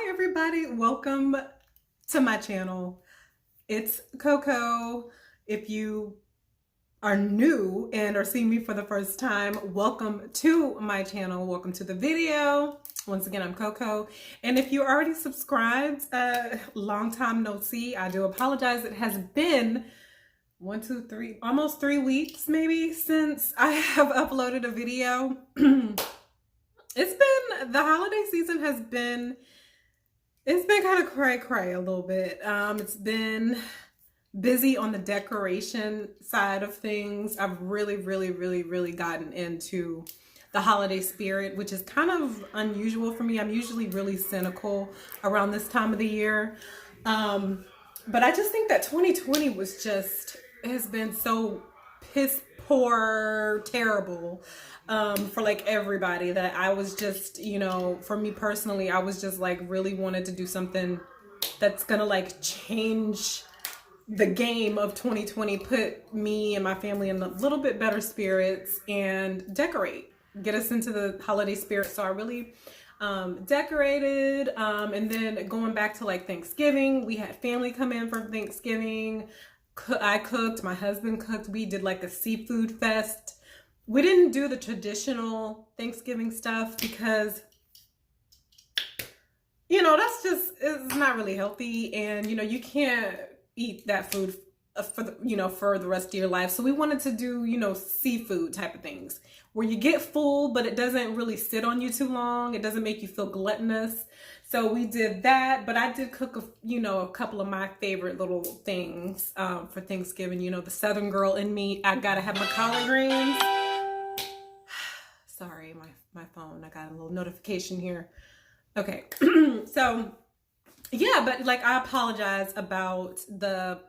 Hi everybody, welcome to my channel. It's Coco. If you are new and are seeing me for the first time, welcome to my channel. Welcome to the video. Once again, I'm Coco. And if you're already subscribed, long time no see, I do apologize. It has been almost 3 weeks maybe since I have uploaded a video. The holiday season has been, it's been kind of cray a little bit. It's been busy on the decoration side of things. I've really gotten into the holiday spirit, which is kind of unusual for me. I'm usually really cynical around this time of the year. But I just think that 2020 has been so piss poor, terrible for like everybody, that I was just, for me personally, I was just like really wanted to do something that's gonna like change the game of 2020, put me and my family in a little bit better spirits and get us into the holiday spirit. So I really decorated, and then going back to like Thanksgiving, we had family come in for Thanksgiving. I cooked, my husband cooked, we did like a seafood fest. We didn't do the traditional Thanksgiving stuff because, it's not really healthy, and you can't eat that food for the rest of your life. So we wanted to do, seafood type of things where you get full, but it doesn't really sit on you too long. It doesn't make you feel gluttonous. So we did that, but I did cook a couple of my favorite little things for Thanksgiving. The Southern girl in me, I gotta have my collard greens. Sorry, my phone, I got a little notification here. Okay, so yeah, but like I apologize about the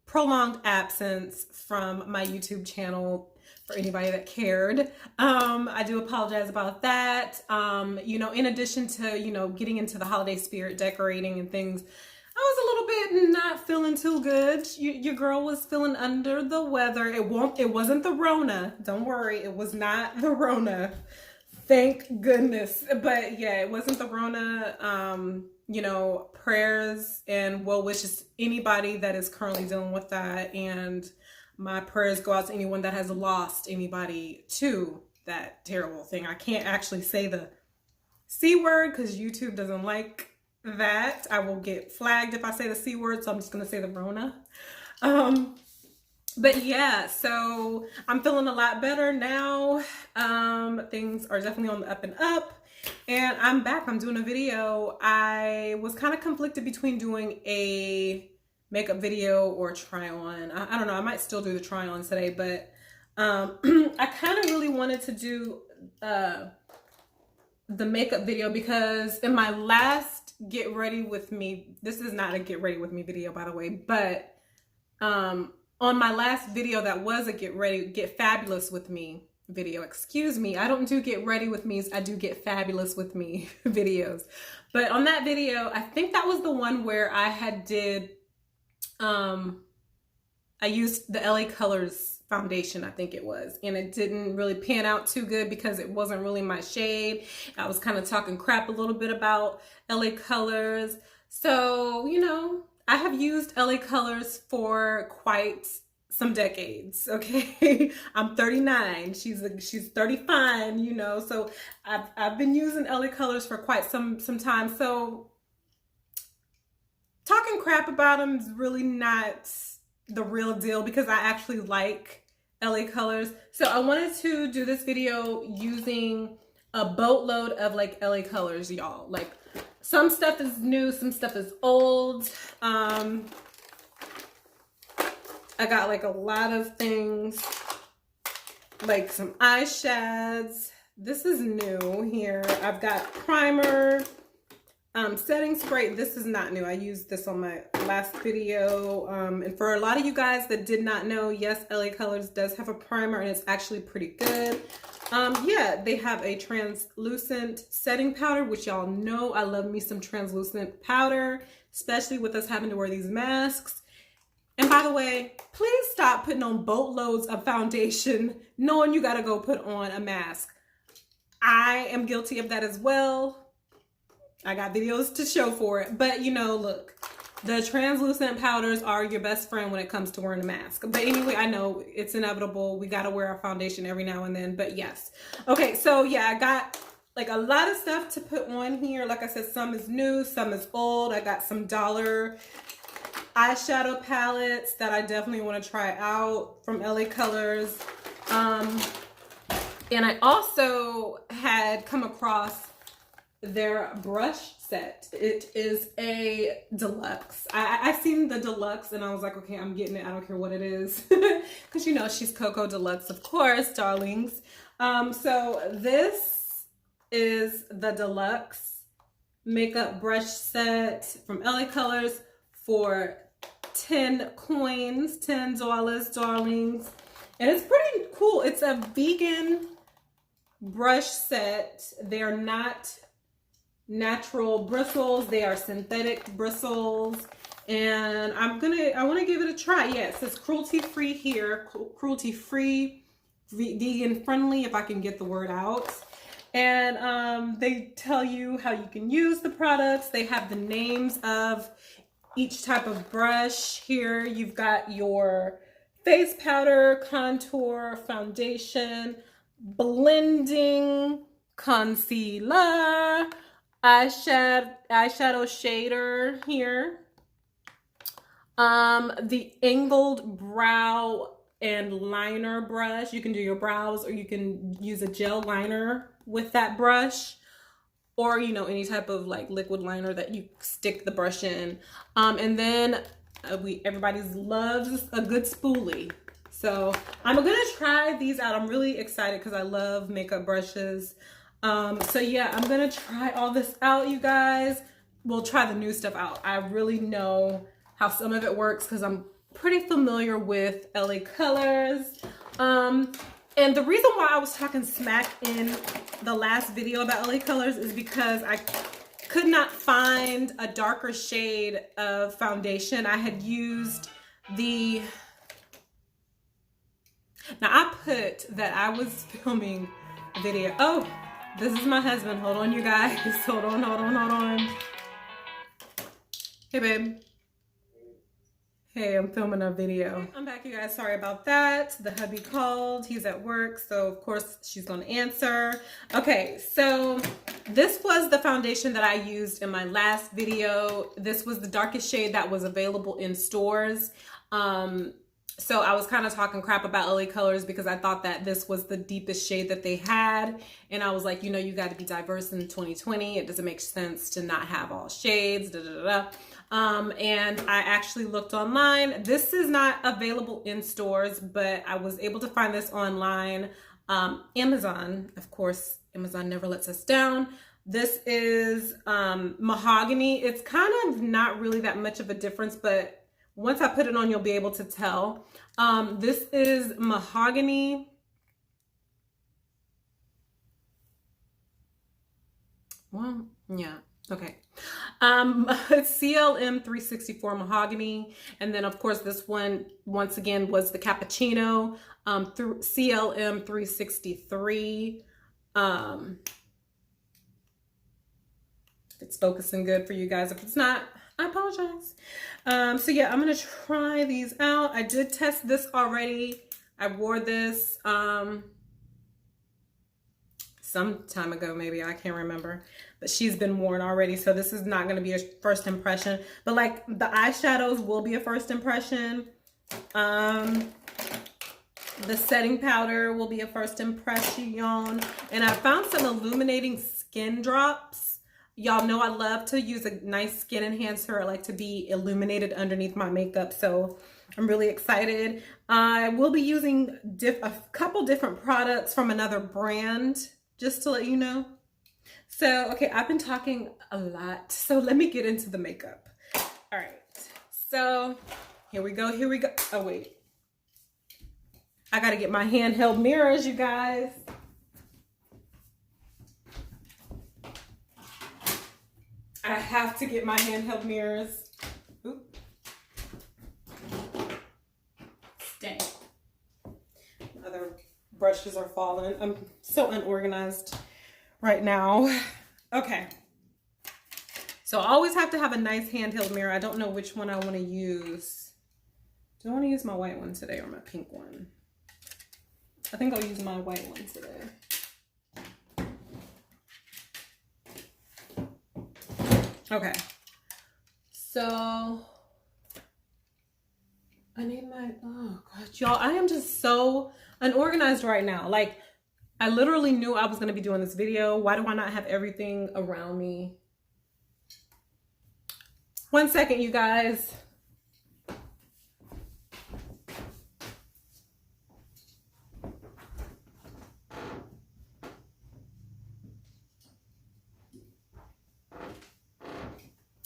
prolonged absence from my YouTube channel for anybody that cared. I do apologize about that. In addition to, getting into the holiday spirit, decorating and things, I was a little bit not feeling too good. Your girl was feeling under the weather. It wasn't the Rona. Don't worry. It was not the Rona. Thank goodness. But yeah, it wasn't the Rona. Prayers and well wishes to anybody that is currently dealing with that. And my prayers go out to anyone that has lost anybody to that terrible thing. I can't actually say the C word because YouTube doesn't like that. I will get flagged if I say the C word, so I'm just going to say the Rona. But yeah, so I'm feeling a lot better now. Things are definitely on the up and up. And I'm back. I'm doing a video. I was kind of conflicted between doing a makeup video or try on. I don't know. I might still do the try on today, but I kind of really wanted to do the makeup video because in my last get ready with me, this is not a get ready with me video, by the way, but on my last video that was a get fabulous with me video, excuse me, I don't do get ready with me, I do get fabulous with me videos. But on that video, I think that was the one where I I used the LA Colors foundation, I think it was, and it didn't really pan out too good because it wasn't really my shade. I was kind of talking crap a little bit about LA Colors. So, I have used LA Colors for quite some decades, okay? I'm 39, she's 35, so I've been using LA Colors for quite some time. So talking crap about them is really not the real deal because I actually like LA Colors. So I wanted to do this video using a boatload of like LA Colors, y'all. Like some stuff is new, some stuff is old. I got like a lot of things, like some eyeshadows. This is new here. I've got primer, setting spray. This is not new. I used this on my last video. And for a lot of you guys that did not know, yes, LA Colors does have a primer and it's actually pretty good. Yeah, they have a translucent setting powder, which y'all know I love me some translucent powder, especially with us having to wear these masks. And by the way, please stop putting on boatloads of foundation knowing you gotta go put on a mask. I am guilty of that as well. I got videos to show for it. But you know, look, the translucent powders are your best friend when it comes to wearing a mask. But anyway, I know it's inevitable. We got to wear our foundation every now and then, but yes. Okay, so yeah, I got like a lot of stuff to put on here. Like I said, some is new, some is old. I got some dollar eyeshadow palettes that I definitely want to try out from LA Colors. And I also had come across their brush set. It is a DeLuXe. I seen the DeLuXe and I was like, okay, I'm getting it. I don't care what it is. Because you know, she's Coco DeLuXe, of course, darlings. So this is the DeLuXe makeup brush set from LA Colors for 10 coins, 10 dollars, darlings. And it's pretty cool. It's a vegan brush set. They're not natural bristles, they are synthetic bristles, and I want to give it a try. Yeah, it says cruelty free here, cruelty free, vegan friendly, if I can get the word out. And they tell you how you can use the products. They have the names of each type of brush here. You've got your face powder, contour, foundation, blending, concealer, eyeshadow shader here, the angled brow and liner brush. You can do your brows, or you can use a gel liner with that brush, or you know, any type of like liquid liner that you stick the brush in. And then everybody loves a good spoolie. So I'm gonna try these out. I'm really excited because I love makeup brushes. So yeah, I'm gonna try all this out, you guys. We'll try the new stuff out. I really know how some of it works because I'm pretty familiar with LA Colors. And the reason why I was talking smack in the last video about LA Colors is because I could not find a darker shade of foundation. I had used the... Now I put that I was filming a video. Oh, this is my husband. Hold on, you guys. Hold on. Hey, babe. Hey, I'm filming a video. I'm back, you guys. Sorry about that. The hubby called. He's at work, so of course she's gonna answer. Okay, so this was the foundation that I used in my last video. This was the darkest shade that was available in stores. So I was kind of talking crap about LA Colors because I thought that this was the deepest shade that they had. And I was like, you know, you got to be diverse in 2020. It doesn't make sense to not have all shades, and I actually looked online. This is not available in stores, but I was able to find this online. Amazon, of course, Amazon never lets us down. This is mahogany. It's kind of not really that much of a difference, but once I put it on, you'll be able to tell. This is mahogany. Well, yeah, okay. It's CLM 364 mahogany. And then of course this one, once again, was the cappuccino, through CLM 363. If it's focusing good for you guys. If it's not, I apologize. So yeah, I'm gonna try these out. I did test this already. I wore this some time ago, maybe, I can't remember, but she's been worn already, so this is not gonna be a first impression, but like the eyeshadows will be a first impression. The setting powder will be a first impression, and I found some illuminating skin drops. Y'all know I love to use a nice skin enhancer. I like to be illuminated underneath my makeup, so I'm really excited. I will be using a couple different products from another brand, just to let you know. So, okay, I've been talking a lot, so let me get into the makeup. All right, so here we go. Oh, wait. I gotta get my handheld mirrors, you guys. I have to get my handheld mirrors. Oop. Dang. Other brushes are falling. I'm so unorganized right now. Okay. So I always have to have a nice handheld mirror. I don't know which one I want to use. Do I want to use my white one today or my pink one? I think I'll use my white one today. Okay. So I need my, oh God, y'all, I am just so unorganized right now. Like, I literally knew I was going to be doing this video. Why do I not have everything around me? 1 second, you guys.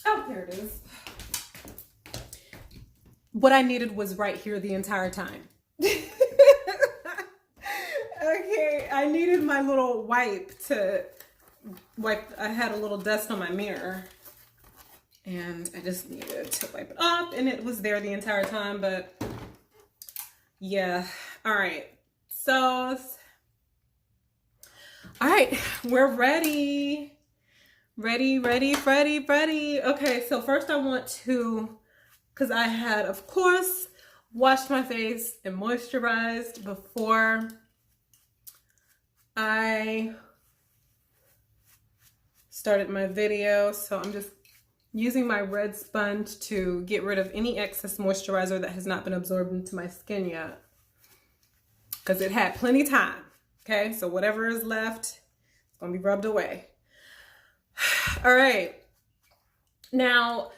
Oh, there it is. What I needed was right here the entire time. Okay, I needed my little wipe to wipe. I had a little dust on my mirror and I just needed to wipe it off, and it was there the entire time. But yeah, all right. So, all right, we're ready. Ready. Okay, so first I want to, because I had, of course, washed my face and moisturized before I started my video. So I'm just using my red sponge to get rid of any excess moisturizer that has not been absorbed into my skin yet, because it had plenty time. Okay, so whatever is left, it's gonna be rubbed away. All right, now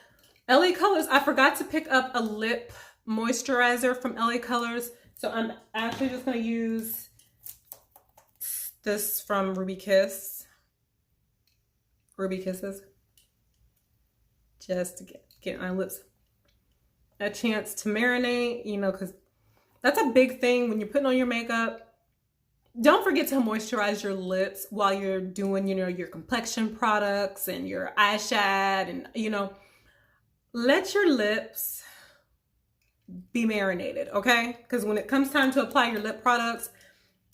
LA Colors, I forgot to pick up a lip moisturizer from LA Colors, so I'm actually just going to use this from Ruby Kisses, just to get my lips a chance to marinate, you know, because that's a big thing when you're putting on your makeup. Don't forget to moisturize your lips while you're doing, you know, your complexion products and your eyeshadow, and, you know, let your lips be marinated, okay? Because when it comes time to apply your lip products,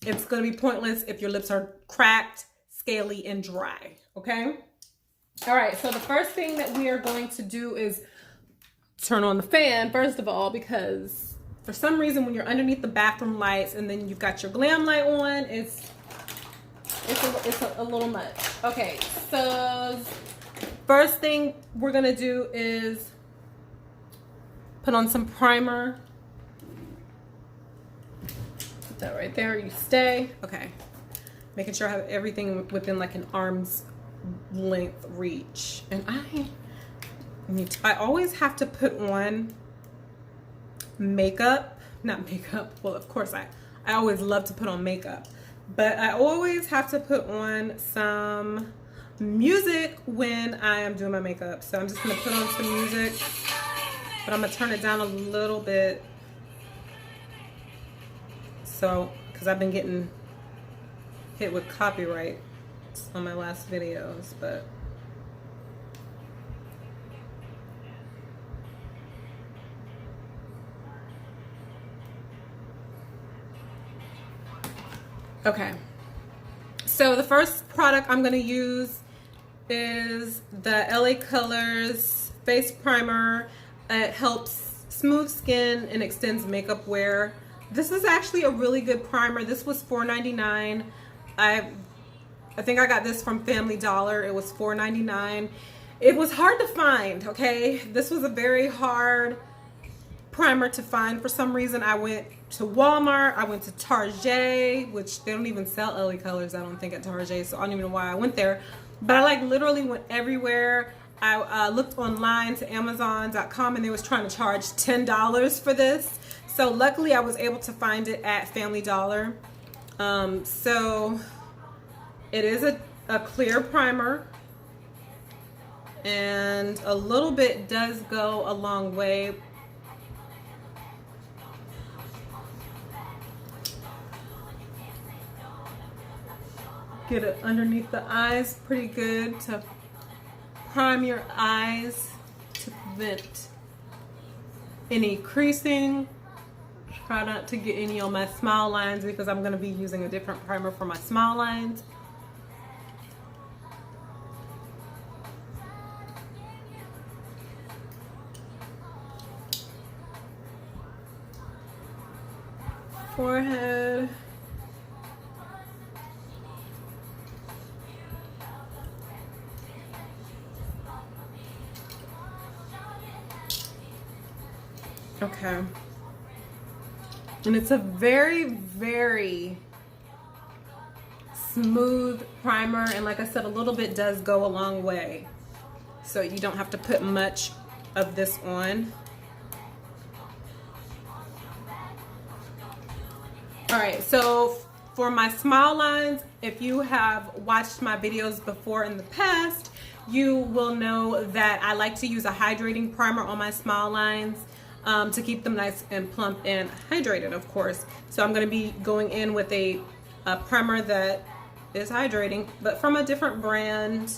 it's going to be pointless if your lips are cracked, scaly, and dry, okay? All right, so the first thing that we are going to do is turn on the fan, first of all, because for some reason, when you're underneath the bathroom lights and then you've got your glam light on, it's a little much. Okay, so first thing we're gonna do is put on some primer. Put that right there. You stay. Okay, making sure I have everything within like an arm's length reach. And I always have to put on makeup, not makeup, well, of course I always love to put on makeup, but I always have to put on some music when I am doing my makeup. So I'm just gonna put on some music, but I'm gonna turn it down a little bit, so because I've been getting hit with copyright on my last videos. But okay, so the first product I'm going to use is the LA Colors Face Primer. It helps smooth skin and extends makeup wear. This is actually a really good primer. This was $4.99. I think I got this from Family Dollar. It was $4.99. It was hard to find, okay? This was a very hard primer to find. For some reason, I went to Walmart, I went to Target, which they don't even sell LA Colors, I don't think, at Target, so I don't even know why I went there. But I like literally went everywhere. I looked online to Amazon.com, and they was trying to charge $10 for this. So luckily I was able to find it at Family Dollar. So it is a clear primer, and a little bit does go a long way. Get it underneath the eyes pretty good to prime your eyes to prevent any creasing. Try not to get any on my smile lines, because I'm going to be using a different primer for my smile lines. forehead. Okay. And it's a very, very smooth primer, and like I said, a little bit does go a long way, so you don't have to put much of this on. All right, so for my smile lines, if you have watched my videos before in the past, you will know that I like to use a hydrating primer on my smile lines to keep them nice and plump and hydrated, of course. So I'm going to be going in with a primer that is hydrating, but from a different brand.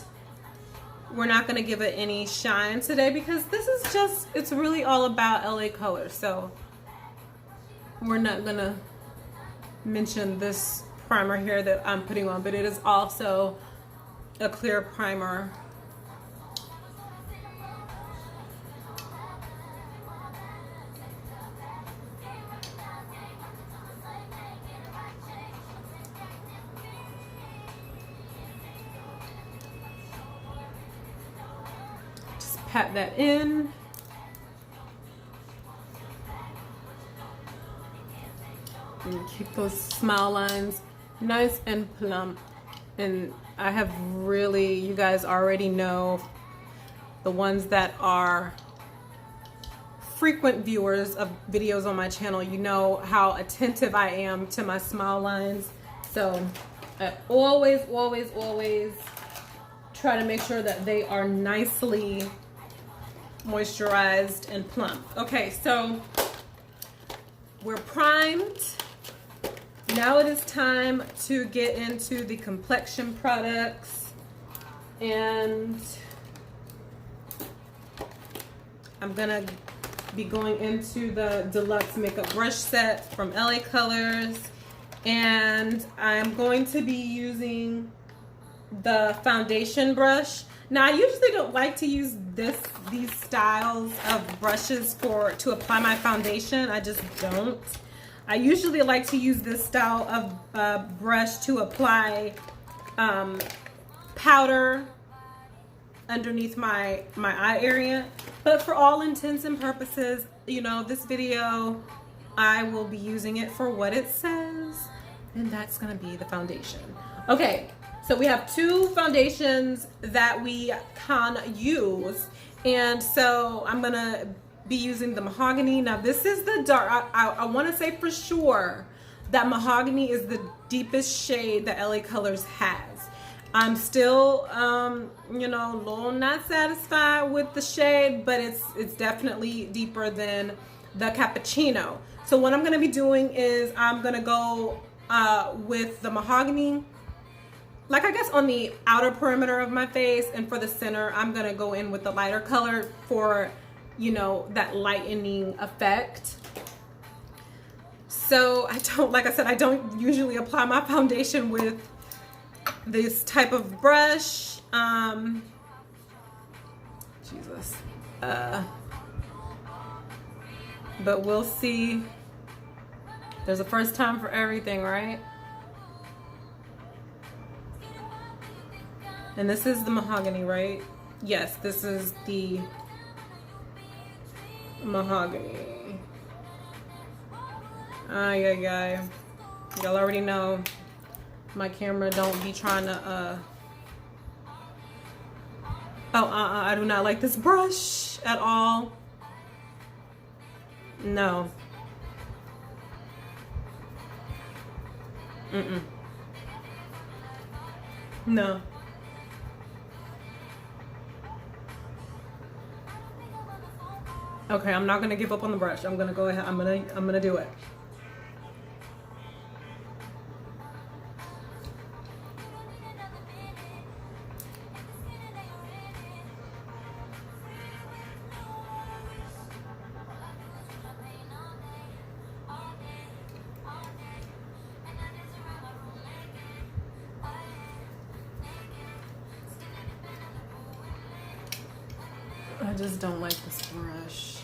We're not going to give it any shine today because this is just, it's really all about LA color. So we're not going to mention this primer here that I'm putting on, but it is also a clear primer. Pat that in. And keep those smile lines nice and plump. And I have really, you guys already know, the ones that are frequent viewers of videos on my channel, you know how attentive I am to my smile lines. So I always, always, always try to make sure that they are nicely moisturized and plump. Okay, so we're primed. Now it is time to get into the complexion products, and I'm gonna be going into the DeLuXe makeup brush set from LA Colors, and I'm going to be using the foundation brush. Now, I usually don't like to use these styles of brushes to apply my foundation. I just don't. I usually like to use this style of brush to apply powder underneath my eye area. But for all intents and purposes, you know, this video, I will be using it for what it says, and that's gonna be the foundation. Okay. So we have two foundations that we can use, and so I'm gonna be using the Mahogany. Now this is the dark, I want to say for sure that Mahogany is the deepest shade that LA Colors has. I'm still, you know, a little not satisfied with the shade, but it's definitely deeper than the Cappuccino. So what I'm gonna be doing is I'm gonna go with the Mahogany, like I guess on the outer perimeter of my face, and for the center, I'm gonna go in with the lighter color for, you know, that lightening effect. So I don't, like I said, I don't usually apply my foundation with this type of brush. Jesus. But we'll see. There's a first time for everything, right? And this is the Mahogany, right? Yes, this is the Mahogany. Y'all already know my camera don't be trying to, I do not like this brush at all. No. No. Okay, I'm not gonna give up on the brush. I'm gonna go ahead. I'm gonna do it. I just don't like this brush.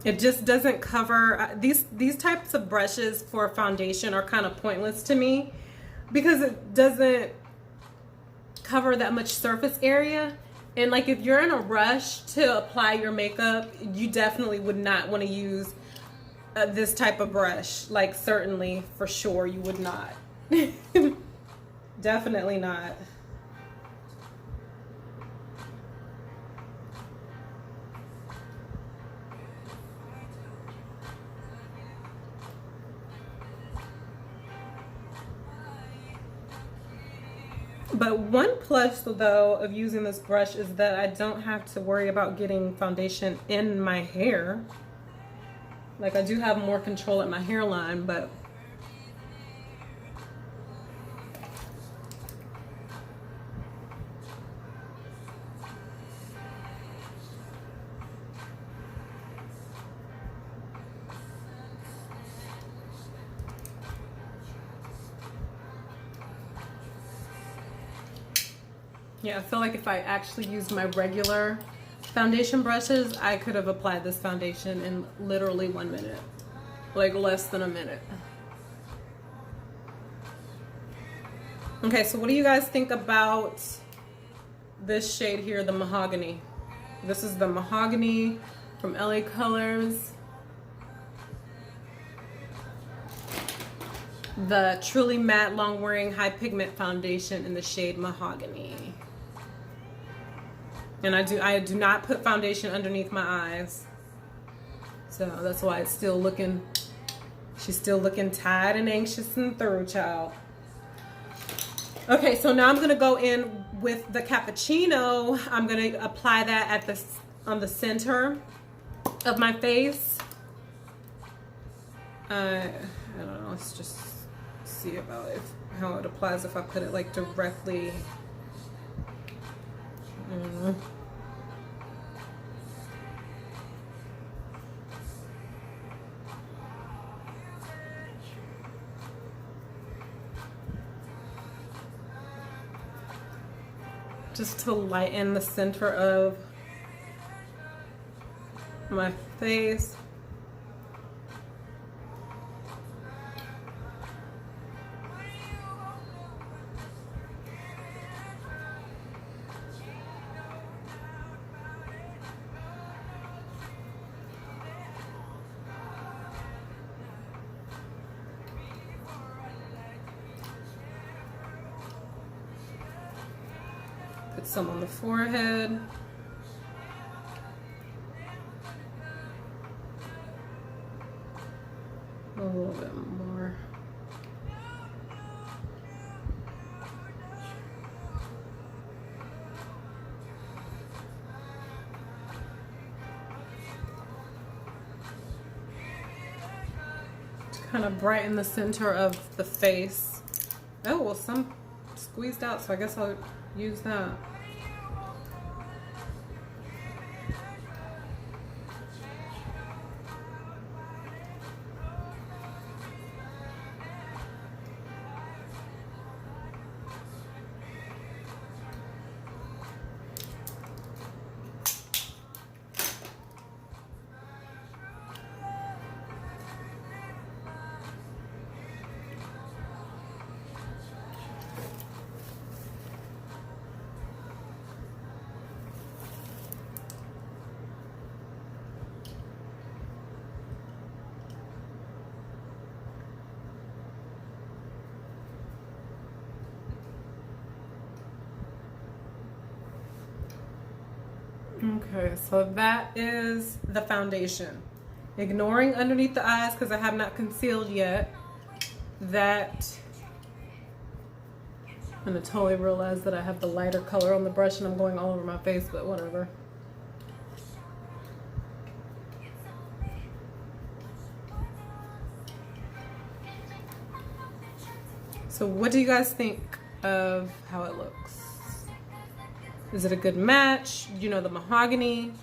It just doesn't cover, these types of brushes for foundation are kind of pointless to me because it doesn't cover that much surface area. And like if you're in a rush to apply your makeup, you definitely would not want to use this type of brush. Like certainly, for sure, you would not. Definitely not. But one plus though of using this brush is that I don't have to worry about getting foundation in my hair. Like I do have more control at my hairline, but yeah, I feel like if I actually used my regular foundation brushes, I could have applied this foundation in literally 1 minute. Like less than a minute. Okay, so what do you guys think about this shade here, the Mahogany? This is the Mahogany from LA Colors. The Truly Matte Long Wearing High Pigment Foundation in the shade Mahogany. And I do not put foundation underneath my eyes. So that's why it's still looking, she's still looking tired and anxious and through, child. Okay, so now I'm gonna go in with the Cappuccino. I'm gonna apply that at on the center of my face. I don't know, let's just see about how it applies if I put it like directly. Just to lighten the center of my face. Put some on the forehead. A little bit more. To kind of brighten the center of the face. Oh, well, some squeezed out, so I guess I'll use that. Okay, so that is the foundation. Ignoring underneath the eyes because I have not concealed yet. That, and I totally realized that I have the lighter color on the brush and I'm going all over my face, but whatever. So what do you guys think of how it looks? Is it a good match? You know, the Mahogany.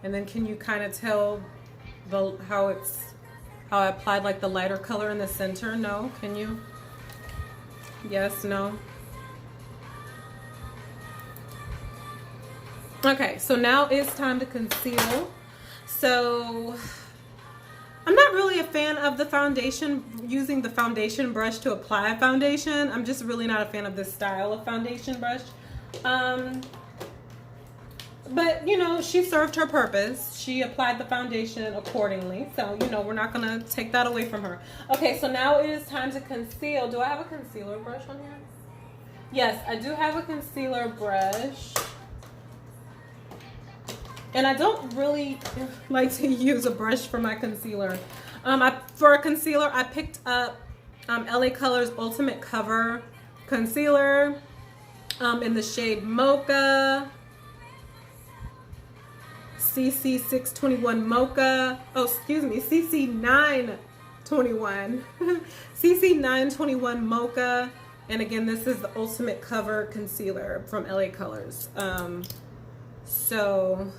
And then can you kind of tell how I applied like the lighter color in the center? No? Can you? Yes, no? Okay, so now it's time to conceal. So not really a fan of the foundation, using the foundation brush to apply foundation. I'm just really not a fan of this style of foundation brush. But, you know, she served her purpose. She applied the foundation accordingly. So, you know, we're not going to take that away from her. Okay, so now it is time to conceal. Do I have a concealer brush on here? Yes, I do have a concealer brush. And I don't really like to use a brush for my concealer. For a concealer, I picked up LA Colors Ultimate Cover Concealer in the shade Mocha. CC621 Mocha. Oh, excuse me, CC921. CC921 Mocha. And again, this is the Ultimate Cover Concealer from LA Colors. So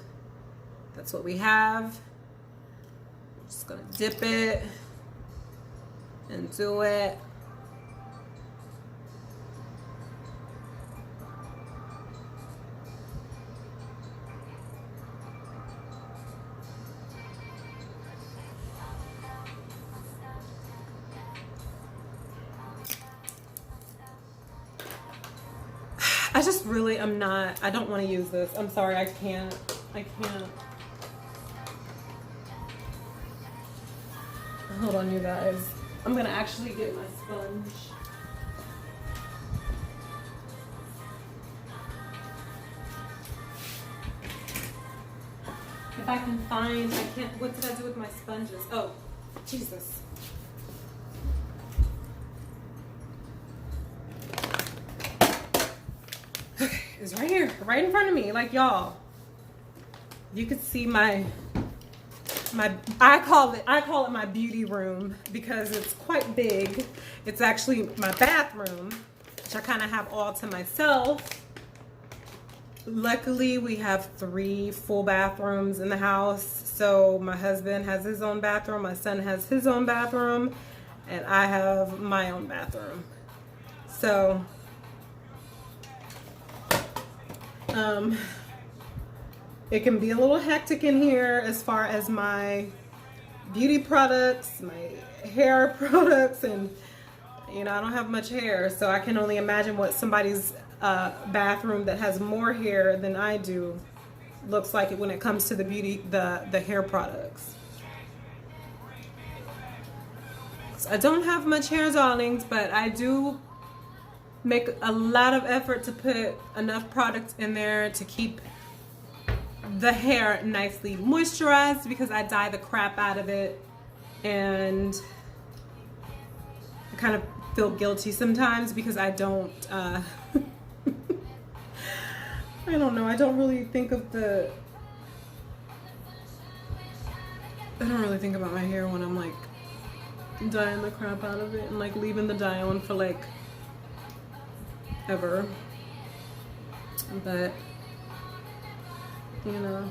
that's what we have. I'm just gonna dip it and do it. I just really am not, I don't want to use this. I'm sorry, I can't. Hold on, you guys. I'm gonna actually get my sponge. If I can find, I can't, what did I do with my sponges? Oh, Jesus. Okay, it's right here, right in front of me. Like, y'all, you could see my I call it my beauty room because it's quite big. It's actually my bathroom, which I kind of have all to myself. Luckily, we have 3 full bathrooms in the house. So my husband has his own bathroom, my son has his own bathroom, and I have my own bathroom. So it can be a little hectic in here as far as my beauty products, my hair products, and you know, I don't have much hair, so I can only imagine what somebody's bathroom that has more hair than I do looks like it when it comes to the beauty, the hair products. So I don't have much hair, darlings, but I do make a lot of effort to put enough products in there to keep the hair nicely moisturized, because I dye the crap out of it and I kind of feel guilty sometimes because I don't I don't know, I don't really think about my hair when I'm like dyeing the crap out of it and like leaving the dye on for like ever. But you know,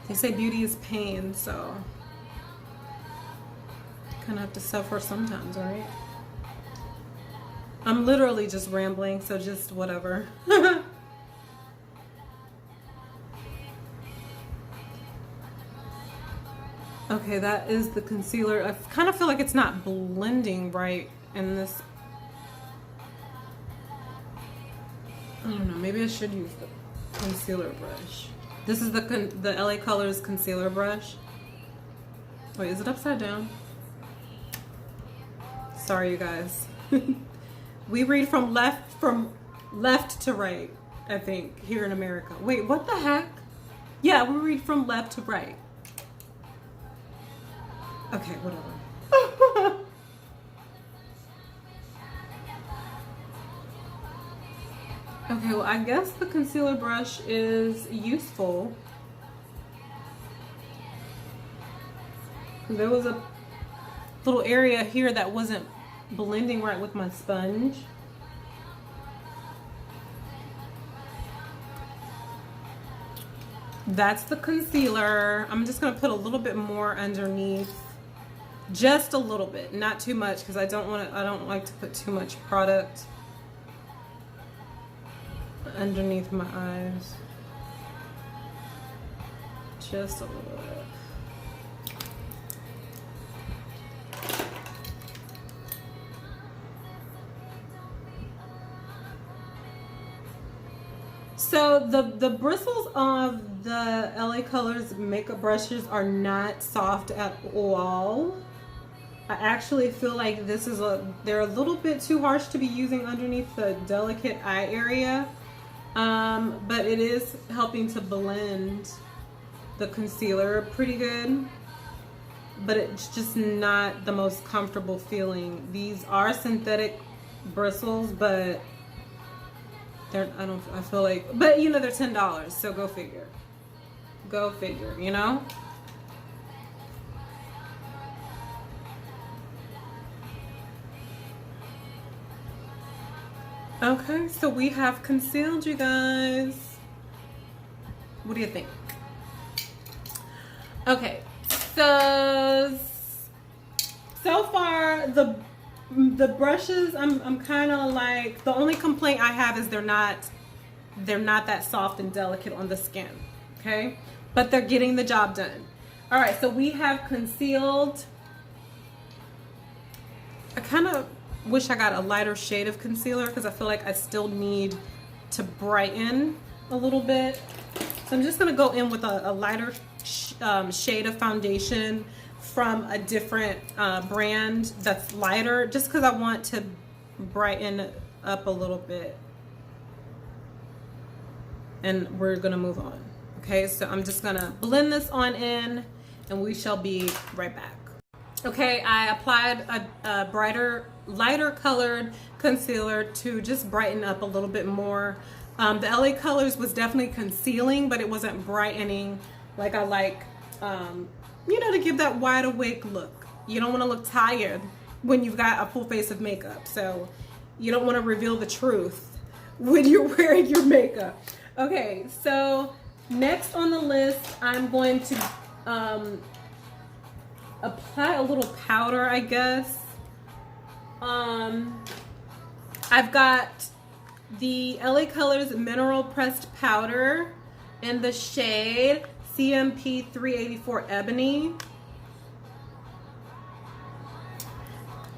they say beauty is pain, so you kind of have to suffer sometimes, right? I'm literally just rambling, so just whatever. Okay, that is the concealer. I kind of feel like it's not blending right in this. I don't know, maybe I should use the concealer brush. This is the LA Colors concealer brush. Wait, is it upside down? Sorry, you guys. We read from left to right, I think, here in America. Wait, what the heck? Yeah, we read from left to right. Okay, whatever. Okay, well, I guess the concealer brush is useful. There was a little area here that wasn't blending right with my sponge. That's the concealer. I'm just gonna put a little bit more underneath. Just a little bit, not too much, because I don't like to put too much product underneath my eyes. Just a little bit. So the bristles of the LA Colors makeup brushes are not soft at all. I actually feel like they're a little bit too harsh to be using underneath the delicate eye area. But it is helping to blend the concealer pretty good. But it's just not the most comfortable feeling. These are synthetic bristles, but I feel like, but you know, they're $10, so go figure. Go figure, you know? Okay, so we have concealed, you guys. What do you think? Okay, so far the brushes, I'm kind of like, the only complaint I have is they're not that soft and delicate on the skin. Okay, but they're getting the job done. All right, so we have concealed. I kind of wish I got a lighter shade of concealer because I feel like I still need to brighten a little bit. So I'm just gonna go in with a lighter shade of foundation from a different brand that's lighter, just because I want to brighten up a little bit. And we're gonna move on. Okay, so I'm just gonna blend this on in and we shall be right back. Okay, I applied a brighter, lighter colored concealer to just brighten up a little bit more. The LA Colors was definitely concealing, but it wasn't brightening like I like, you know, to give that wide awake look. You don't want to look tired when you've got a full face of makeup. So you don't want to reveal the truth when you're wearing your makeup. Okay, so next on the list, I'm going to apply a little powder, I guess. I've got the LA Colors Mineral Pressed Powder in the shade CMP 384 Ebony.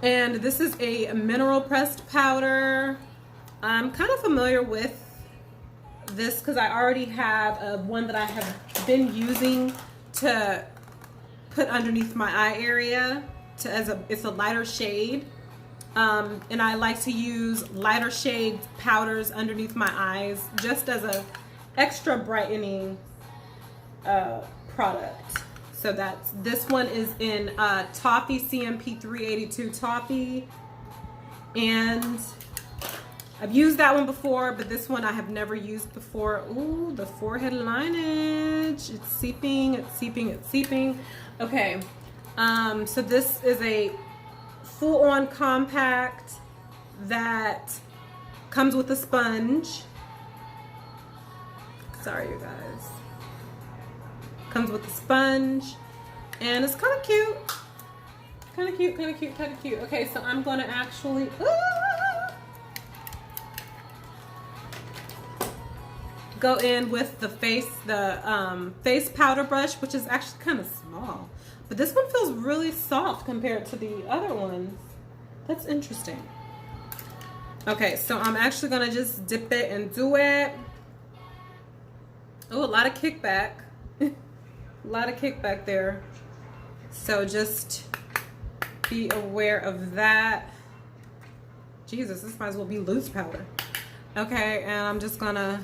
And this is a mineral pressed powder. I'm kind of familiar with this because I already have one that I have been using to put underneath my eye area it's a lighter shade. And I like to use lighter shade powders underneath my eyes just as a extra brightening product. So this one is in Toffee CMP 382 Toffee, and I've used that one before, but this one I have never used before. Ooh, the forehead lineage, it's seeping, it's seeping, it's seeping. Okay, so this is a full-on compact that comes with a sponge. Sorry, you guys. Comes with a sponge, and it's kind of cute. Kind of cute, kind of cute, kind of cute. Okay, so I'm gonna actually go in with the face powder brush, which is actually kind of small, but this one feels really soft compared to the other ones. That's interesting. Okay, so I'm actually gonna just dip it and do it. Oh, a lot of kickback. A lot of kickback there. So just be aware of that. Jesus, this might as well be loose powder. Okay, and I'm just gonna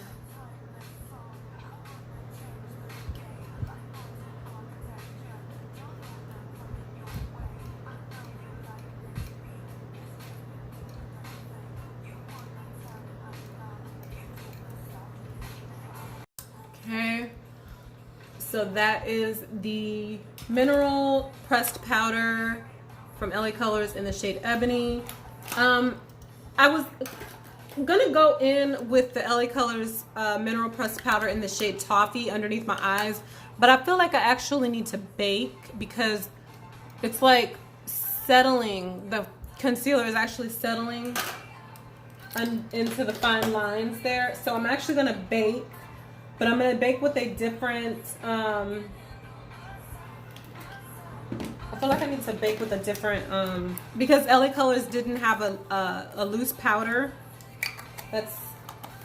so that is the mineral pressed powder from LA Colors in the shade Ebony. I was gonna go in with the LA Colors mineral pressed powder in the shade Toffee underneath my eyes, but I feel like I actually need to bake because it's like settling, the concealer is actually settling into the fine lines there. So I'm actually gonna bake. But I'm going to bake with a different, I feel like I need to bake with a different, because LA Colors didn't have a loose powder that's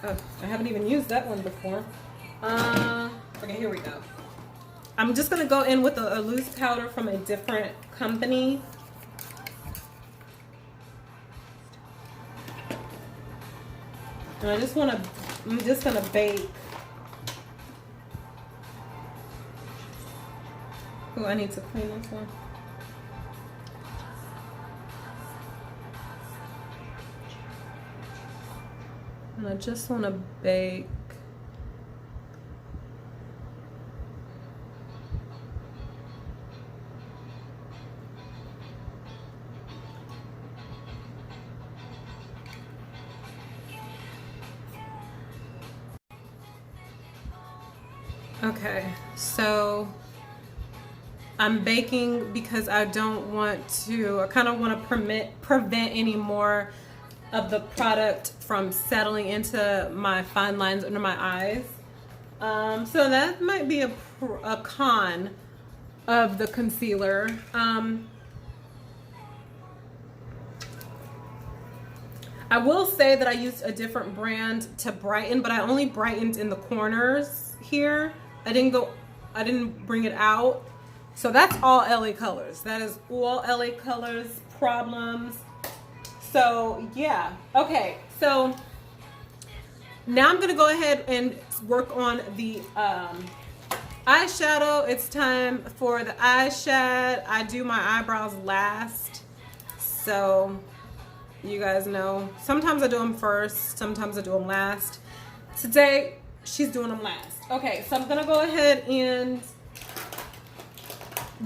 Oh, I haven't even used that one before. Okay, here we go. I'm just gonna go in with a loose powder from a different company. And I'm just gonna bake. Oh, I need to clean this one. And I just want to bake. Okay, so I'm baking because I don't want to, I kind of want to prevent any more of the product from settling into my fine lines under my eyes. So that might be a con of the concealer. I will say that I used a different brand to brighten, but I only brightened in the corners here. I didn't bring it out. So that's all LA Colors. That is all LA Colors Problems. So yeah, okay. So now I'm gonna go ahead and work on the eyeshadow. It's time for the eyeshadow. I do my eyebrows last. So you guys know, sometimes I do them first, sometimes I do them last. Today, she's doing them last. Okay, so I'm gonna go ahead and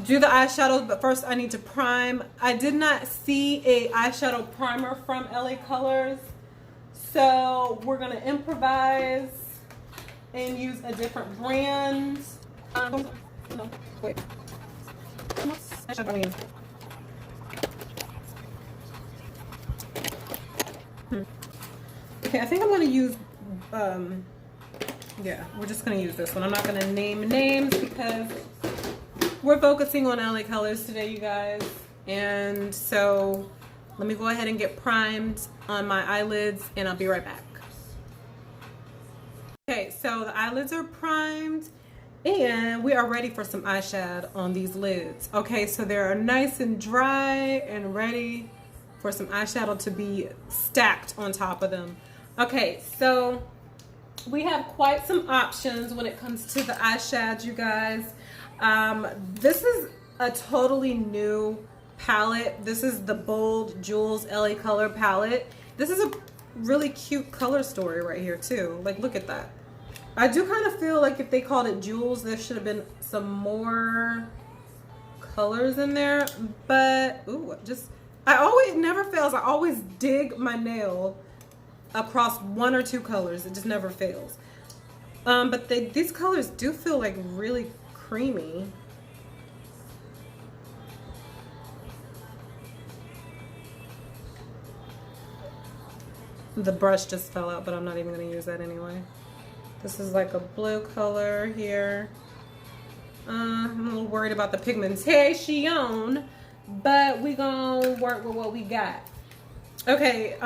do the eyeshadows, but first I need to prime. I did not see a eyeshadow primer from LA Colors, so we're gonna improvise and use a different brand. No, wait. Okay, I think I'm gonna use, yeah, we're just gonna use this one. I'm not gonna name names because we're focusing on LA Colors today, you guys. And so let me go ahead and get primed on my eyelids and I'll be right back. Okay, so the eyelids are primed and we are ready for some eyeshadow on these lids. Okay, so they're nice and dry and ready for some eyeshadow to be stacked on top of them. Okay, so we have quite some options when it comes to the eyeshadow, you guys. This is a totally new palette. This is the Bold Jewels LA Color palette. This is a really cute color story right here too. Like, look at that. I do kind of feel like if they called it Jewels, there should have been some more colors in there. But, ooh, it never fails. I always dig my nail across one or two colors. It just never fails. But these colors do feel like really creamy. The brush just fell out, but I'm not even going to use that anyway. This is like a blue color here. I'm a little worried about the pigmentation, but we gonna work with what we got. Okay,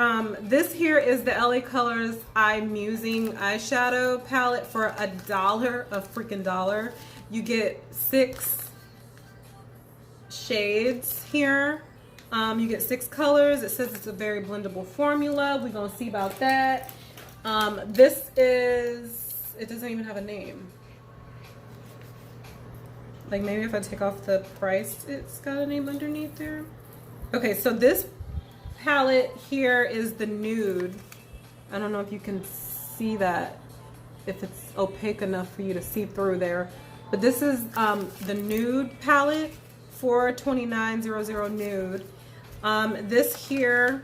this here is the LA Colors I'm Musing eyeshadow palette for $1, a freaking dollar. You get 6 shades here. You get 6 colors. It says it's a very blendable formula. We're gonna see about that. This is, it doesn't even have a name. Like, maybe if I take off the price, it's got a name underneath there. Okay, so this palette here is the nude. I don't know if you can see that, if it's opaque enough for you to see through there. But this is the nude palette, 42900 nude. This here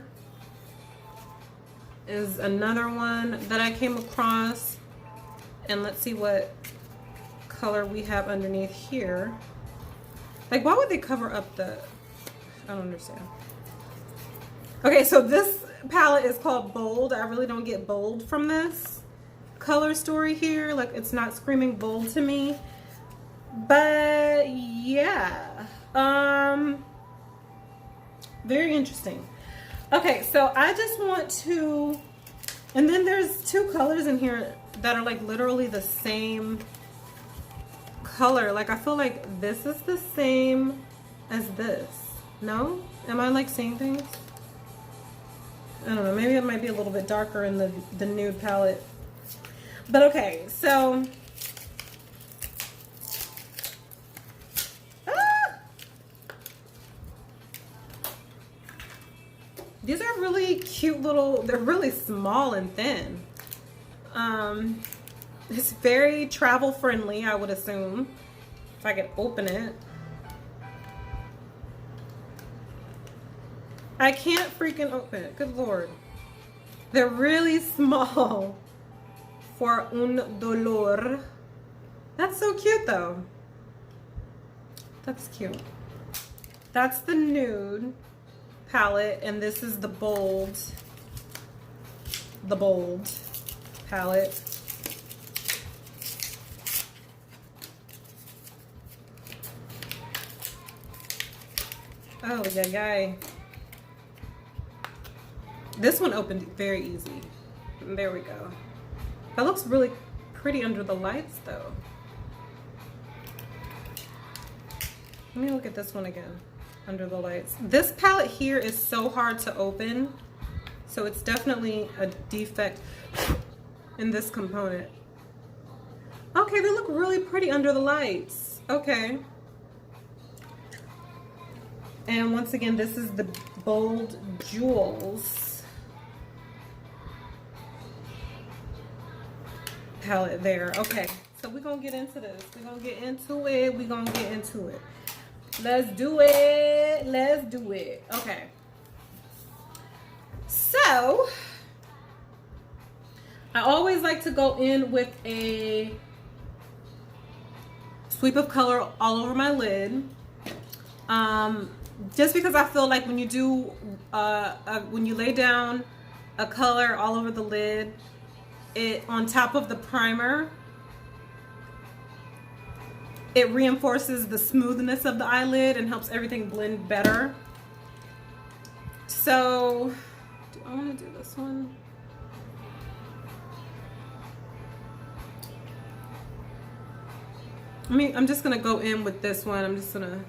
is another one that I came across. And let's see what color we have underneath here. Like, why would they cover up the, I don't understand. Okay, so this palette is called Bold. I really don't get bold from this color story here. Like, it's not screaming bold to me. But yeah, very interesting. Okay, so I just want to And then there's two colors in here that are like literally the same color. Like I feel like this is the same as this. No? Am I like seeing things? I don't know. Maybe it might be a little bit darker in the nude palette. But okay, so these are really cute little, they're really small and thin. It's very travel friendly, I would assume, if I could open it. I can't freaking open it, good Lord. They're really small for un dolor. That's so cute though. That's cute. That's the nude palette, and this is the bold palette. Oh, yeah. This one opened very easy. There we go. That looks really pretty under the lights though. Let me look at this one again, under the lights. This palette here is so hard to open, so it's definitely a defect in this component. Okay, they look really pretty under the lights. Okay. And once again, this is the Bold Jewels palette there. Okay, so we're gonna get into this. We're gonna get into it. Let's do it. Okay. So, I always like to go in with a sweep of color all over my lid. Just because I feel like when you do, when you lay down a color all over the lid, it on top of the primer, it reinforces the smoothness of the eyelid and helps everything blend better. So, do I want to do this one? I'm just gonna go in with this one. I'm just gonna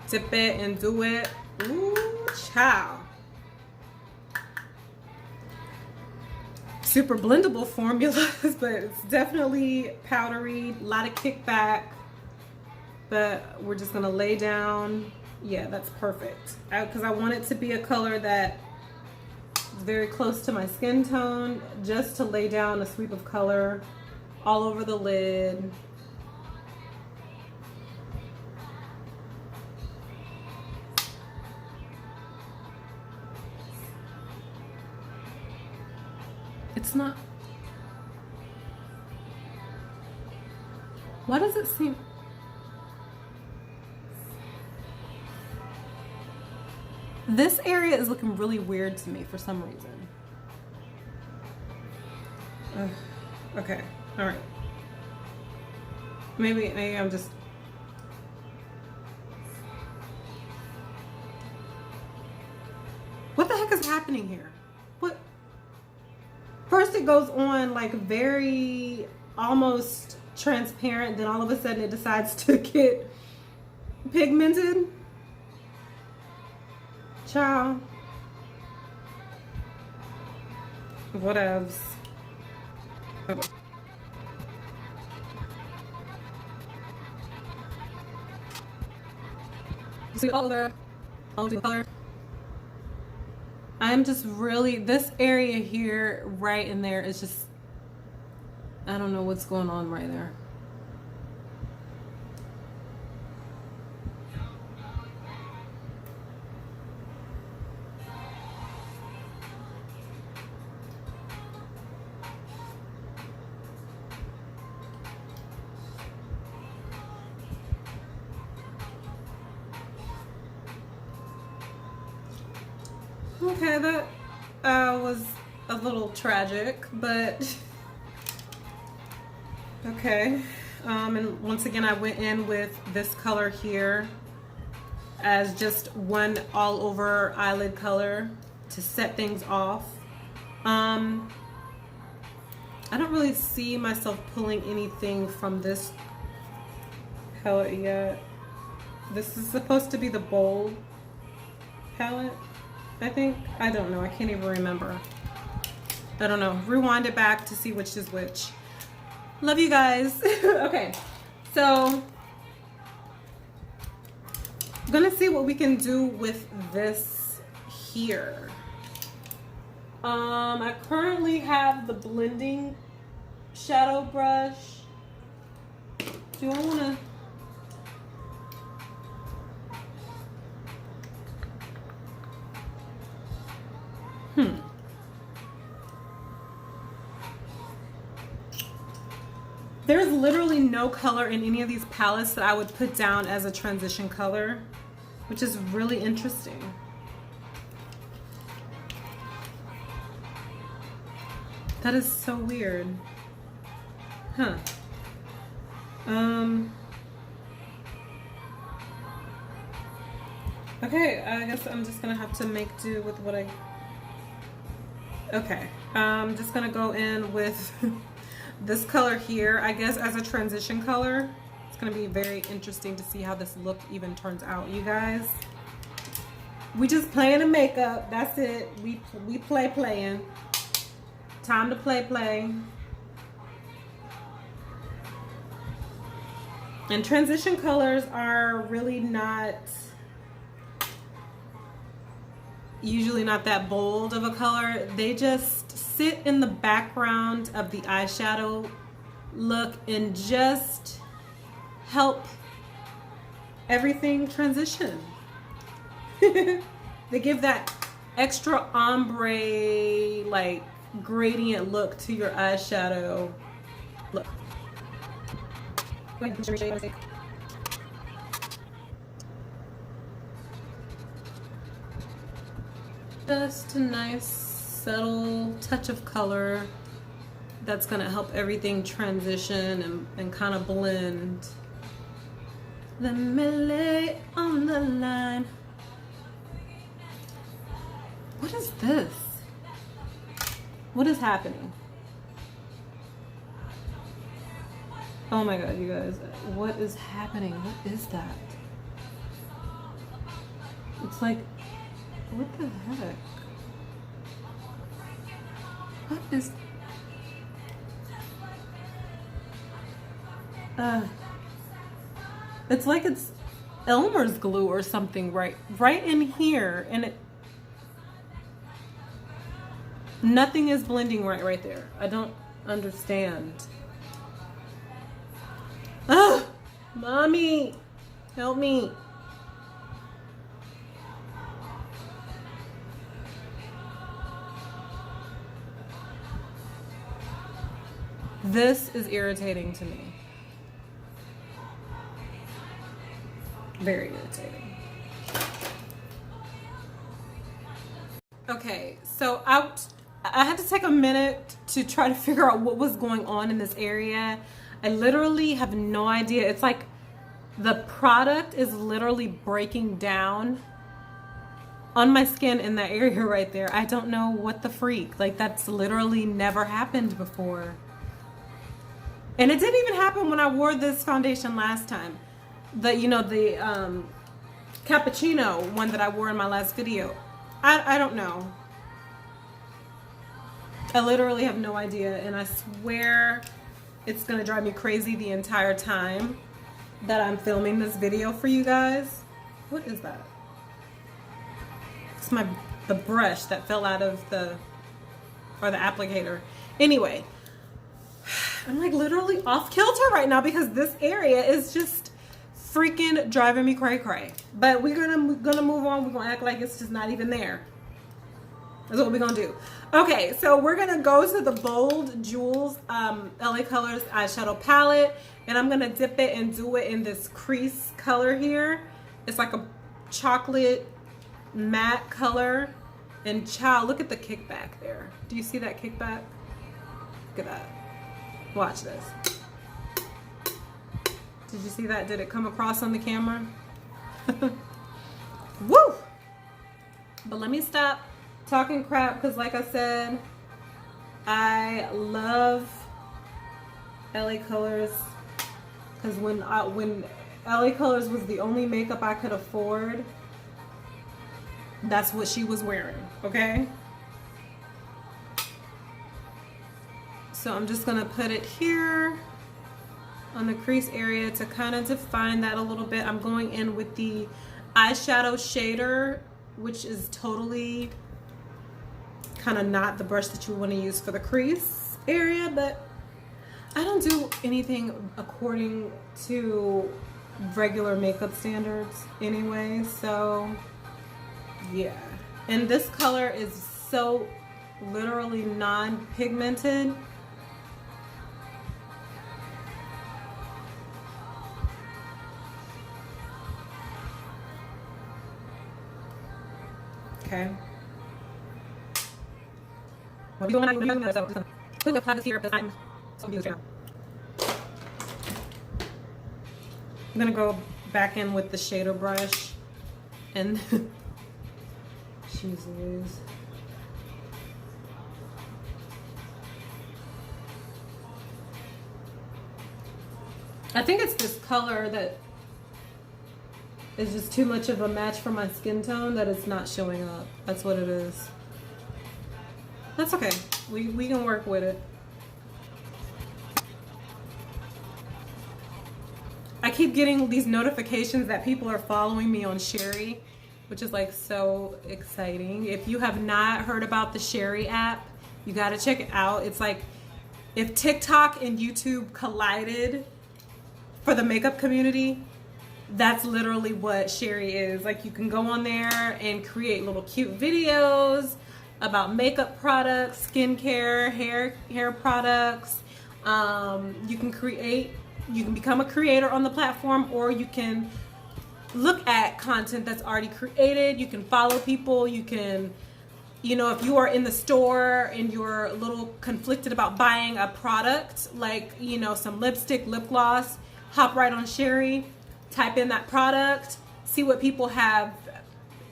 dip it and do it. Ooh, child. Super blendable formulas, but it's definitely powdery, a lot of kickback. But we're just gonna lay down. Yeah, that's perfect. Because I want it to be a color that is very close to my skin tone, just to lay down a sweep of color all over the lid. It's not. Why does it seem? This area is looking really weird to me for some reason. Okay, all right. Maybe I'm just. What the heck is happening here? What? First it goes on like very almost transparent, then all of a sudden it decides to get pigmented. Ciao. Whatevs. Okay. See all the color. I'm just really, this area here, right in there is just, I don't know what's going on right there. Okay, that was a little tragic, but okay. And once again, I went in with this color here as just one all over eyelid color to set things off. I don't really see myself pulling anything from this palette yet. This is supposed to be the bold palette, I think. I don't know. I can't even remember. I don't know. Rewind it back to see which is which. Love you guys. Okay, so I'm gonna see what we can do with this here. I currently have the blending shadow brush. Do I wanna? There's literally no color in any of these palettes that I would put down as a transition color, which is really interesting. That is so weird. Huh. Okay, I guess I'm just gonna have to make do with what I... Okay, I'm just gonna go in with this color here, I guess, as a transition color. It's gonna be very interesting to see how this look even turns out, you guys. We just playing in makeup, that's it. We playing. Time to play. And transition colors are really not, usually not that bold of a color. They just sit in the background of the eyeshadow look and just help everything transition. They give that extra ombre, like, gradient look to your eyeshadow look. Just a nice subtle touch of color that's gonna help everything transition and kind of blend. Let me lay on the line. What is this? What is happening? Oh my god, you guys. What is happening? What is that? It's like, what the heck? What is... It's like it's Elmer's glue or something right in here, and it... Nothing is blending right there. I don't understand. Ah, mommy, help me. This is irritating to me. Very irritating. Okay, so I had to take a minute to try to figure out what was going on in this area. I literally have no idea. It's like the product is literally breaking down on my skin in that area right there. I don't know what the freak. Like, that's literally never happened before. And it didn't even happen when I wore this foundation last time. The, you know, the cappuccino one that I wore in my last video. I don't know. I literally have no idea, and I swear it's gonna drive me crazy the entire time that I'm filming this video for you guys. What is that? It's the brush that fell out of the applicator. Anyway, I'm like literally off kilter right now because this area is just freaking driving me cray. But we're gonna move on. We're gonna act like it's just not even there. That's what we're gonna do. Okay, so we're gonna go to the Bold Jewels LA Colors eyeshadow palette, and I'm gonna dip it and do it in this crease color here. It's like a chocolate matte color. And child, look at the kickback there. Do you see that kickback? Look at that. Watch this. Did you see that? Did it come across on the camera? Woo! But let me stop talking crap, because like I said, I love LA Colors because when LA Colors was the only makeup I could afford, that's what she was wearing, okay? So I'm just gonna put it here on the crease area to kind of define that a little bit. I'm going in with the eyeshadow shader, which is totally kind of not the brush that you want to use for the crease area, but I don't do anything according to regular makeup standards anyway, so yeah. And this color is so literally non-pigmented. Okay. I'm gonna go back in with the shader brush and jeez Louise. I think it's this color that is just too much of a match for my skin tone that it's not showing up. That's what it is. That's okay. We can work with it. I keep getting these notifications that people are following me on Sherry, which is like so exciting. If you have not heard about the Sherry app, you gotta check it out. It's like if TikTok and YouTube collided for the makeup community, that's literally what Sherry is. Like, you can go on there and create little cute videos about makeup products, skincare, hair products. You can become a creator on the platform, or you can look at content that's already created. You can follow people. You can, you know, if you are in the store and you're a little conflicted about buying a product, like, you know, some lipstick, lip gloss, hop right on Sherry, type in that product, see what people have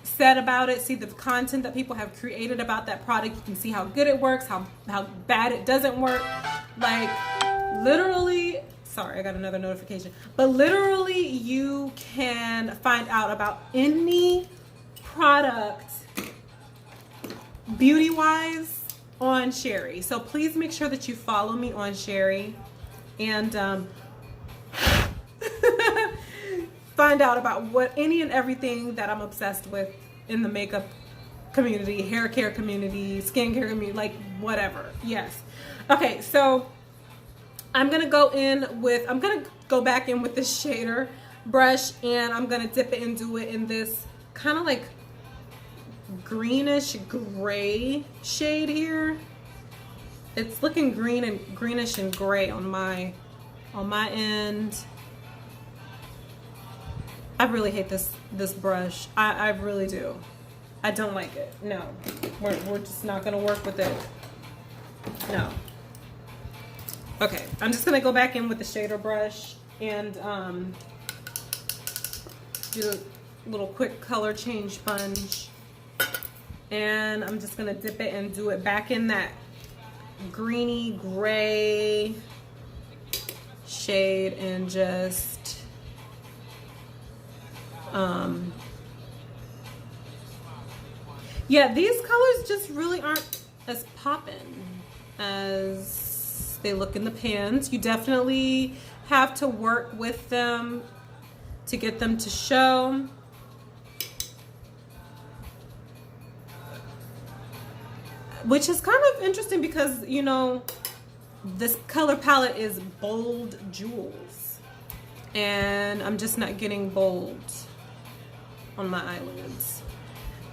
said about it, see the content that people have created about that product. You can see how good it works, how bad it doesn't work. Like, literally, sorry, I got another notification. But literally, you can find out about any product beauty-wise on Sherry. So please make sure that you follow me on Sherry and find out about what any and everything that I'm obsessed with in the makeup community, hair care community, skincare community, like whatever. Yes. Okay, so I'm gonna go back in with this shader brush, and I'm gonna dip it and do it in this kind of like greenish gray shade here. It's looking greenish and gray on my end. I really hate this brush. I really do. I don't like it. No, we're just not gonna work with it. No. Okay, I'm just gonna go back in with the shader brush and do a little quick color change sponge. And I'm just gonna dip it and do it back in that greeny gray shade and just yeah, these colors just really aren't as poppin' as they look in the pans. You definitely have to work with them to get them to show. Which is kind of interesting because, you know, this color palette is bold jewels, and I'm just not getting bold on my eyelids.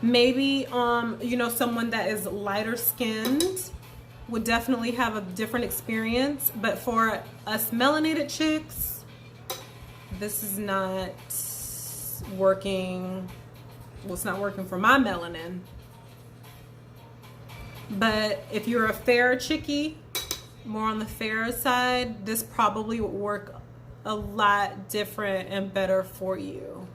Maybe you know, someone that is lighter skinned would definitely have a different experience, but for us melanated chicks, this is not working. Well, it's not working for my melanin. But if you're a fair chickie, more on the fairer side, this probably would work a lot different and better for you.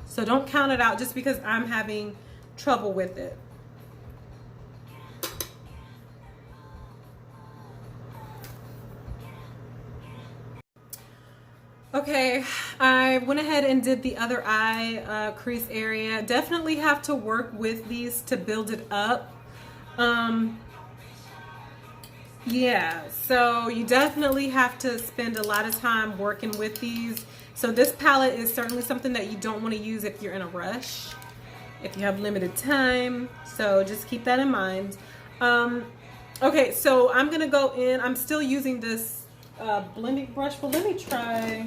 So don't count it out just because I'm having trouble with it. Okay, I went ahead and did the other eye crease area. Definitely have to work with these to build it up. Yeah, so you definitely have to spend a lot of time working with these. So this palette is certainly something that you don't want to use if you're in a rush, if you have limited time. So just keep that in mind. Okay, so I'm gonna go in. I'm still using this blending brush, but let me try.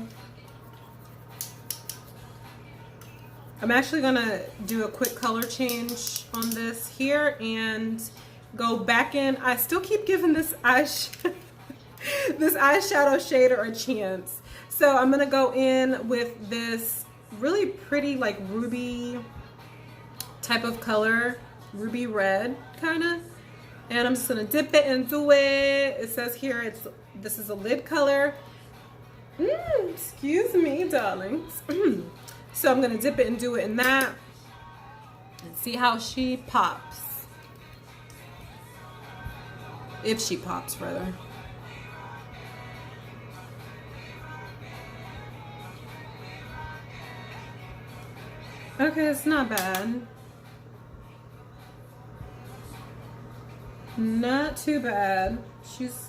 I'm actually gonna do a quick color change on this here and go back in. I still keep giving this eyeshadow shader a chance. So I'm gonna go in with this really pretty like ruby type of color, ruby red kind of. And I'm just gonna dip it into it. It says here this is a lid color. Excuse me, darlings. So I'm gonna dip it and do it in that and see how she pops. If she pops, rather. Okay, it's not bad. Not too bad. She's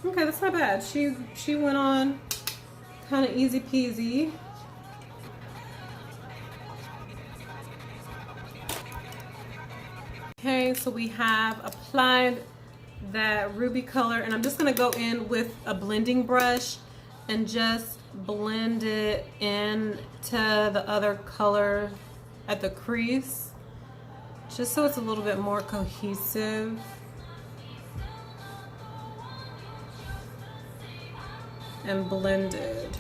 okay, that's not bad. She went on kind of easy peasy. Okay, so we have applied that ruby color, and I'm just gonna go in with a blending brush and just blend it into the other color at the crease, just so it's a little bit more cohesive. And blended.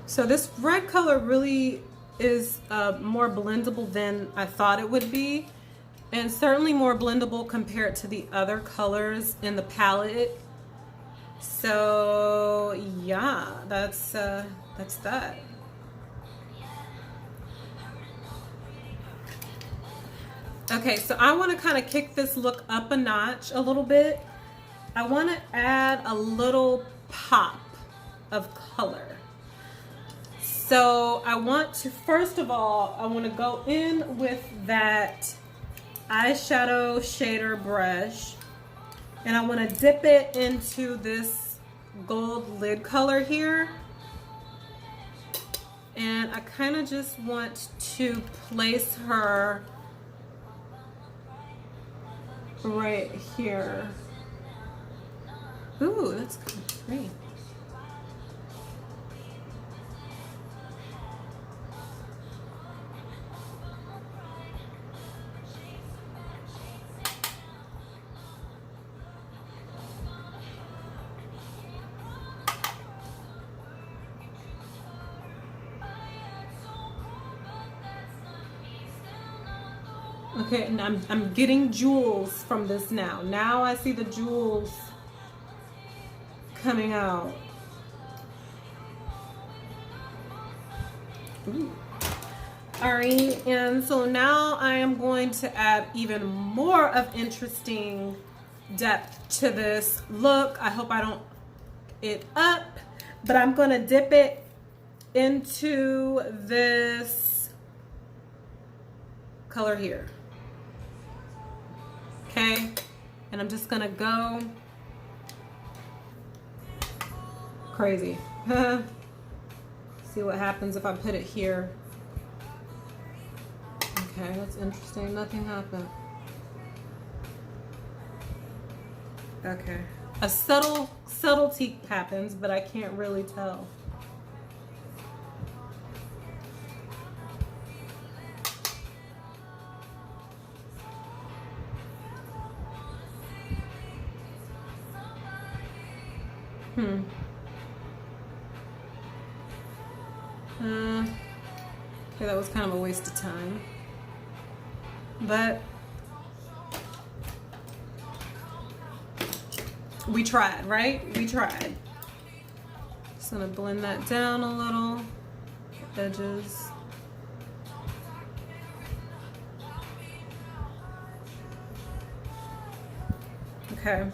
So this red color really is more blendable than I thought it would be. And certainly more blendable compared to the other colors in the palette. So yeah, that's that. Okay, so I want to kind of kick this look up a notch a little bit. I want to add a little pop of color. So I want to, first of all, I want to go in with that eyeshadow shader brush, and I want to dip it into this gold lid color here, and I kind of just want to place her right here. Ooh, that's kind of pretty. Okay, and I'm getting jewels from this now. Now I see the jewels coming out. Ooh. All right, and so now I am going to add even more of interesting depth to this look. I hope I don't it up, but I'm gonna dip it into this color here. Okay, and I'm just gonna go crazy. See what happens if I put it here. Okay, that's interesting. Nothing happened. Okay, a subtlety happens, but I can't really tell. Okay, that was kind of a waste of time. But we tried, right? We tried. Just gonna blend that down a little. Edges. Okay.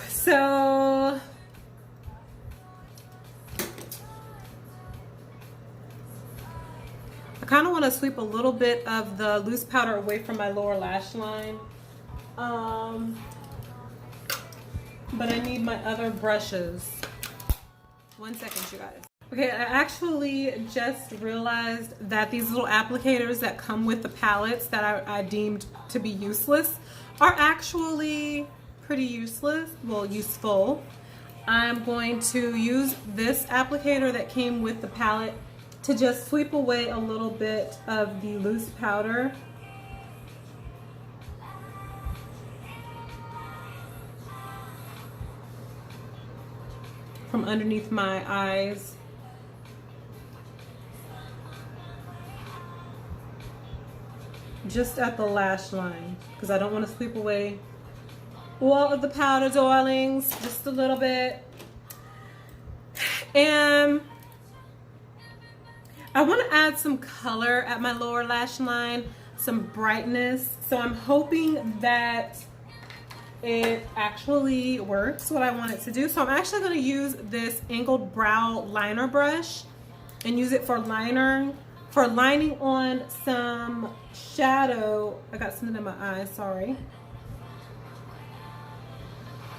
So I kind of want to sweep a little bit of the loose powder away from my lower lash line. But I need my other brushes. 1 second, you guys. Okay, I actually just realized that these little applicators that come with the palettes that I deemed to be useless are actually pretty useless, well, useful. I'm going to use this applicator that came with the palette to just sweep away a little bit of the loose powder. From underneath my eyes. Just at the lash line, because I don't want to sweep away all of the powder, darlings, just a little bit. And I want to add some color at my lower lash line, some brightness. So I'm hoping that it actually works what I want it to do. So I'm actually going to use this angled brow liner brush and use it for lining on some shadow. I got something in my eye, sorry.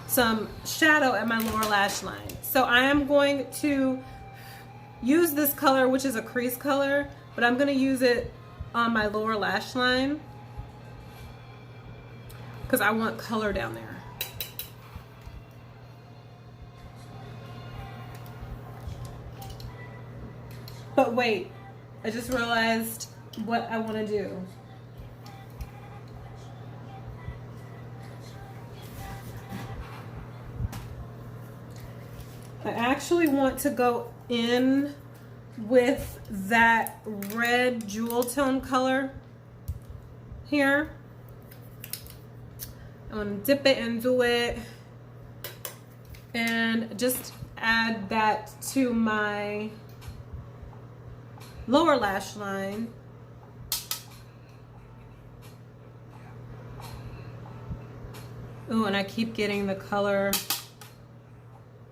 Some shadow at my lower lash line. So I am going to use this color, which is a crease color, but I'm going to use it on my lower lash line because I want color down there. But wait, I just realized what I want to do. I actually want to go in with that red jewel tone color here. I'm gonna dip it into it and just add that to my lower lash line. Ooh, and I keep getting the color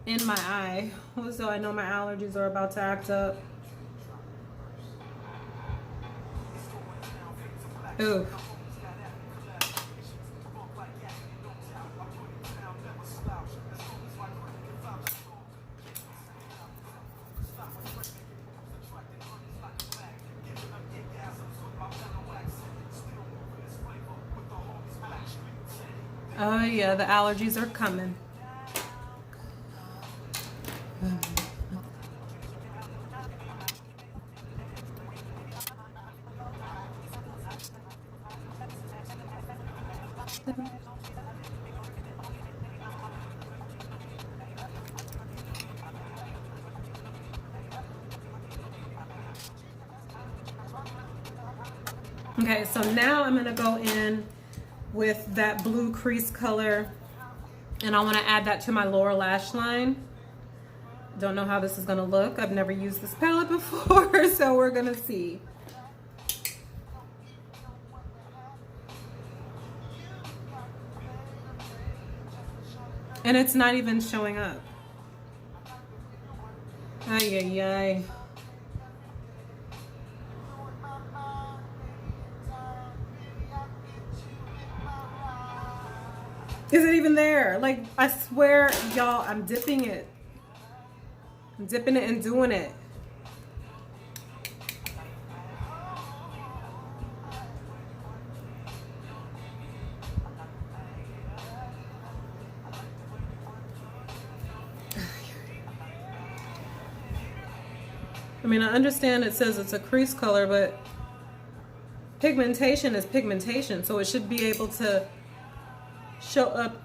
in my eye, so I know my allergies are about to act up. Ooh. Oh yeah, the allergies are coming. Okay, so now I'm gonna go in with that blue crease color and I want to add that to my lower lash line. Don't know how this is gonna look. I've never used this palette before, so we're gonna see. And it's not even showing up. Ay, ay, ay. Is it even there? Like, I swear, y'all, I'm dipping it. I'm dipping it and doing it. I mean, I understand it says it's a crease color, but pigmentation is pigmentation, so it should be able to show up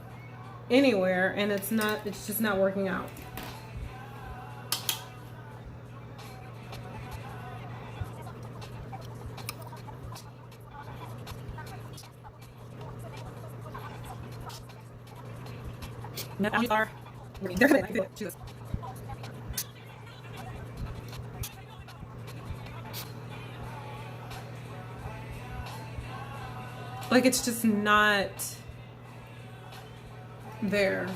anywhere, and it's just not working out. Like, it's just not there.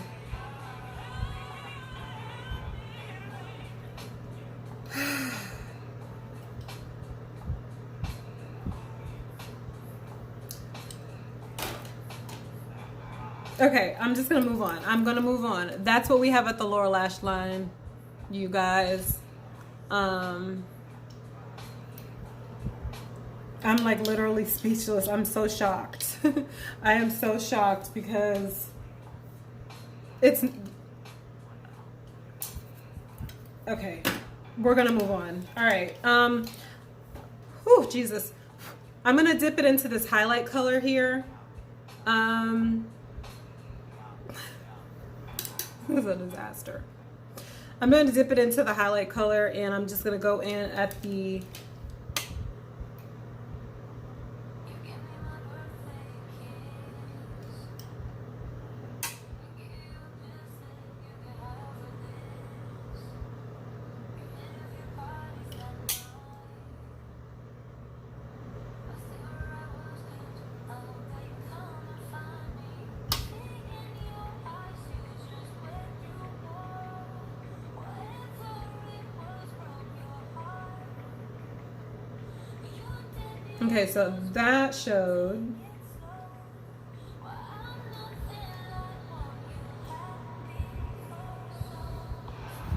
Okay, I'm just gonna move on. I'm gonna move on. That's what we have at the lower lash line, you guys. I'm like literally speechless. I'm so shocked. I am so shocked because it's okay. We're gonna move on. All right. Whew, Jesus. I'm gonna dip it into this highlight color here. This is a disaster. I'm going to dip it into the highlight color, and I'm just going to go in at the okay, so that showed.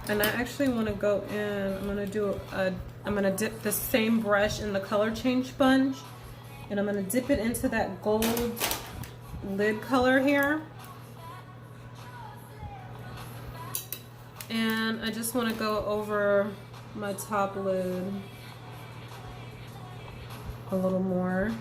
And I actually want to go in, I'm going to dip the same brush in the color change sponge, and I'm going to dip it into that gold lid color here. And I just want to go over my top lid a little more.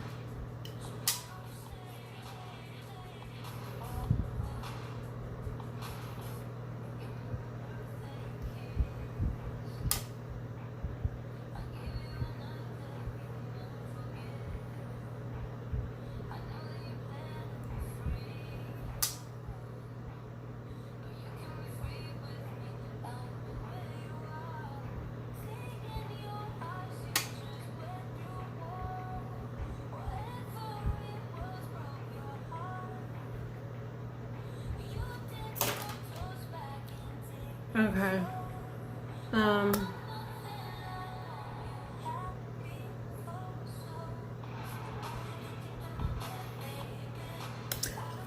Okay.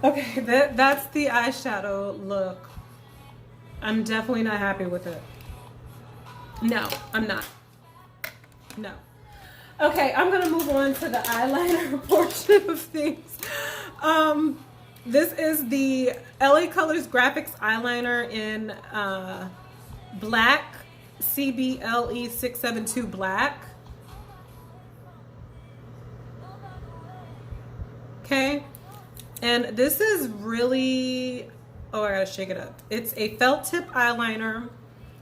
Okay, that's the eyeshadow look. I'm definitely not happy with it. No, I'm not. No. Okay, I'm gonna move on to the eyeliner portion of things. This is the LA Colors Graphics eyeliner in black, CBLE 672 black. Okay, and this is really, oh, I gotta shake it up. It's a felt tip eyeliner,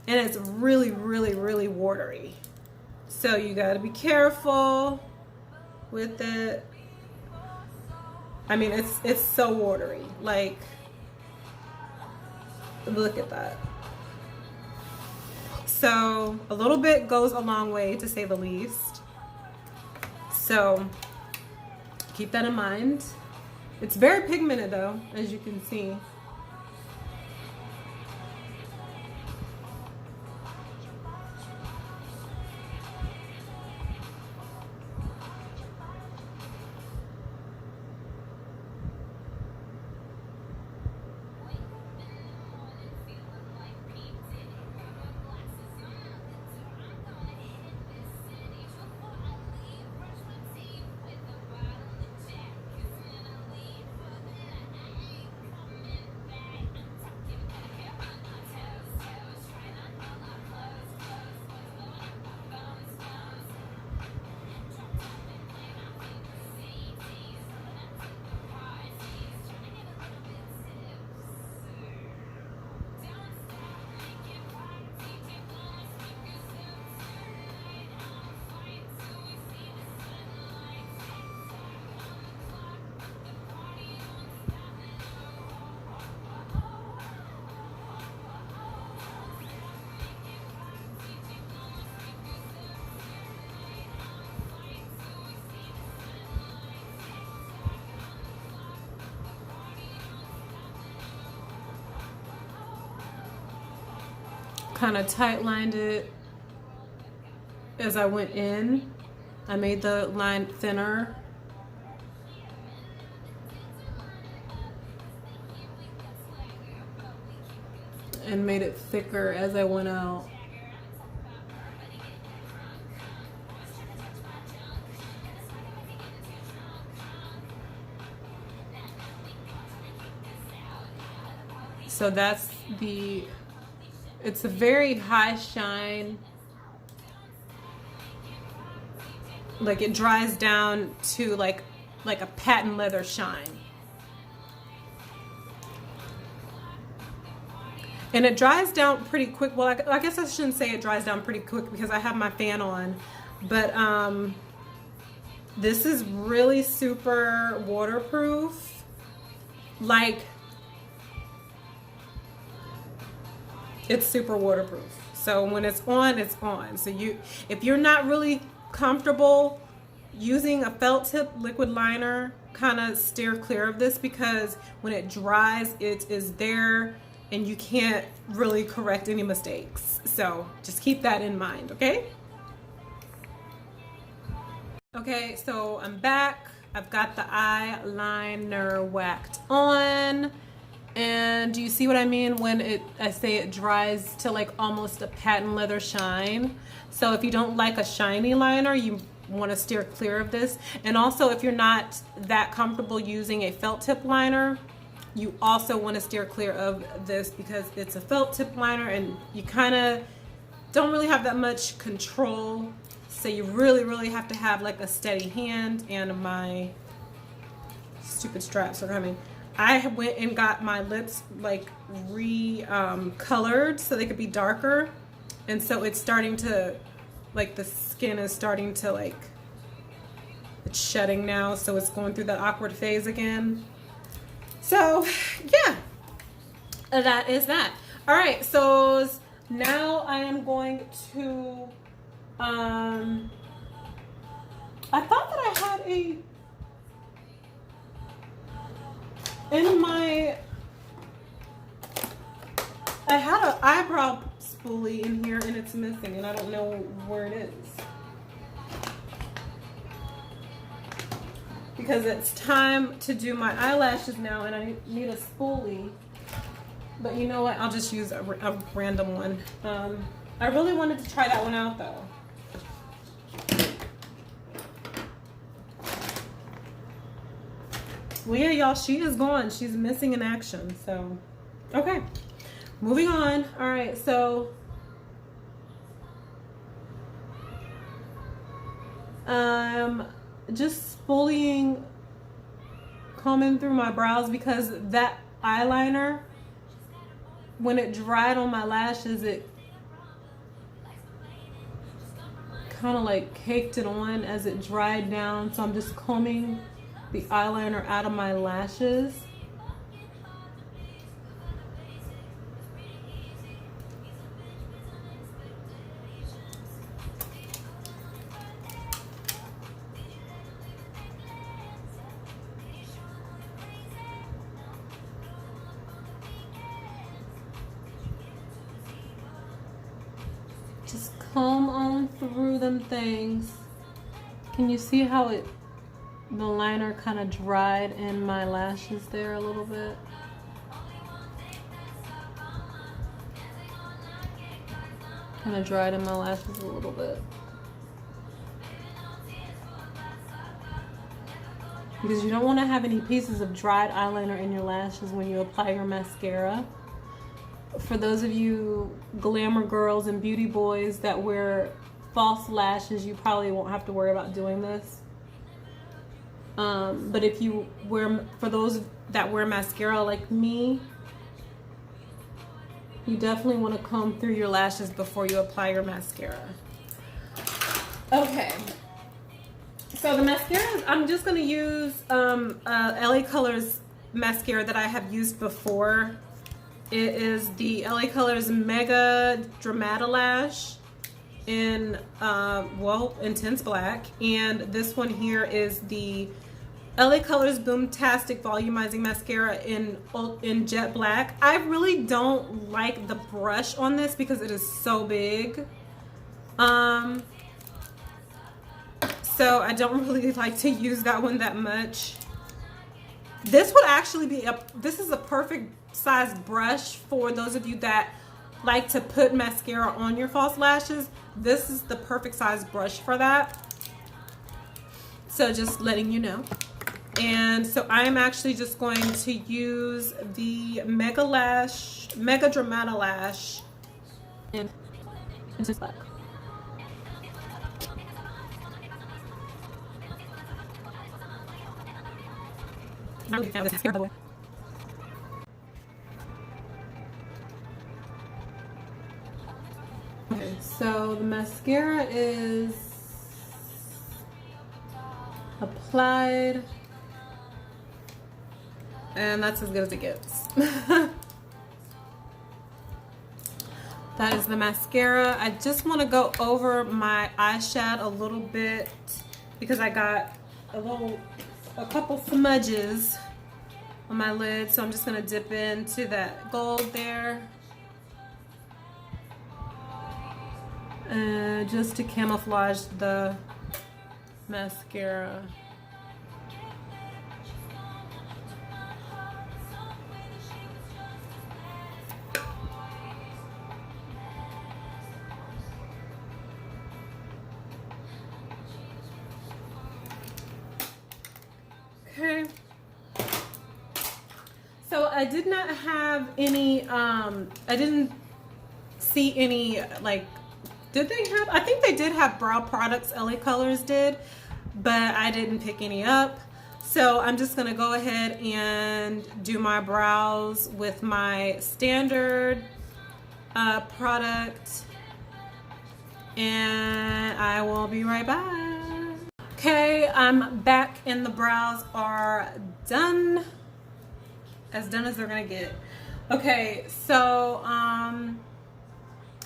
and it's really, really, really watery. So you gotta be careful with it. I mean, it's so watery. Like, look at that. So a little bit goes a long way, to say the least. So keep that in mind. It's very pigmented though, as you can see. kind of tight lined it as I went in. I made the line thinner. And made it thicker as I went out. So that's it's a very high shine. Like it dries down to like a patent leather shine. And it dries down pretty quick. Well, I guess I shouldn't say it dries down pretty quick because I have my fan on. But this is really super waterproof. Like, it's super waterproof. So when it's on, it's on. So if you're not really comfortable using a felt tip liquid liner, kind of steer clear of this, because when it dries, it is there and you can't really correct any mistakes. So just keep that in mind, okay? Okay, so I'm back. I've got the eyeliner whacked on. And do you see what I mean when I say it dries to like almost a patent leather shine? So if you don't like a shiny liner, you want to steer clear of this. And also, if you're not that comfortable using a felt tip liner, you also want to steer clear of this because it's a felt tip liner and you kind of don't really have that much control. So you really have to have like a steady hand. And my stupid straps are coming. I went and got my lips like colored so they could be darker, and so it's starting to, like, the skin is starting to, like, it's shedding now, so it's going through that awkward phase again. So yeah, that is that. All right, so now I am going to I thought that I had I had an eyebrow spoolie in here and it's missing and I don't know where it is. Because it's time to do my eyelashes now and I need a spoolie. But you know what? I'll just use a random one. I really wanted to try that one out though. Well, yeah, y'all, she is gone. She's missing in action. So, okay. Moving on. All right, so just spooling, combing through my brows because that eyeliner, when it dried on my lashes, it kind of like caked it on as it dried down. So I'm just combing the eyeliner out of my lashes. Just comb on through them things. Can you see how the liner kind of dried in my lashes there a little bit? Kind of dried in my lashes a little bit. Because you don't want to have any pieces of dried eyeliner in your lashes when you apply your mascara. For those of you glamour girls and beauty boys that wear false lashes, you probably won't have to worry about doing this. But if you for those that wear mascara like me, you definitely want to comb through your lashes before you apply your mascara. Okay. So the mascara, I'm just going to use LA Colors mascara that I have used before. It is the LA Colors Mega Dramatalash in Intense Black, and this one here is the LA Colors Boomtastic Volumizing Mascara in Jet Black. I really don't like the brush on this because it is so big. So I don't really like to use that one that much. This would actually be this is a perfect size brush for those of you that like to put mascara on your false lashes. This is the perfect size brush for that. So just letting you know. And so I'm actually just going to use the Mega Dramata Lash in Jet Black. I'm really a fan of this mascara, by the way. Okay, so the mascara is applied, and that's as good as it gets. That is the mascara. I just want to go over my eyeshadow a little bit because I got a couple smudges on my lid, so I'm just going to dip into that gold there. Just to camouflage the mascara. Okay. So I did not have any, I didn't see any, like, did they have, I think they did have brow products, LA Colors did, but I didn't pick any up. So I'm just gonna go ahead and do my brows with my standard product, and I will be right back. Okay, I'm back and the brows are done. As done as they're gonna get. Okay, so I'm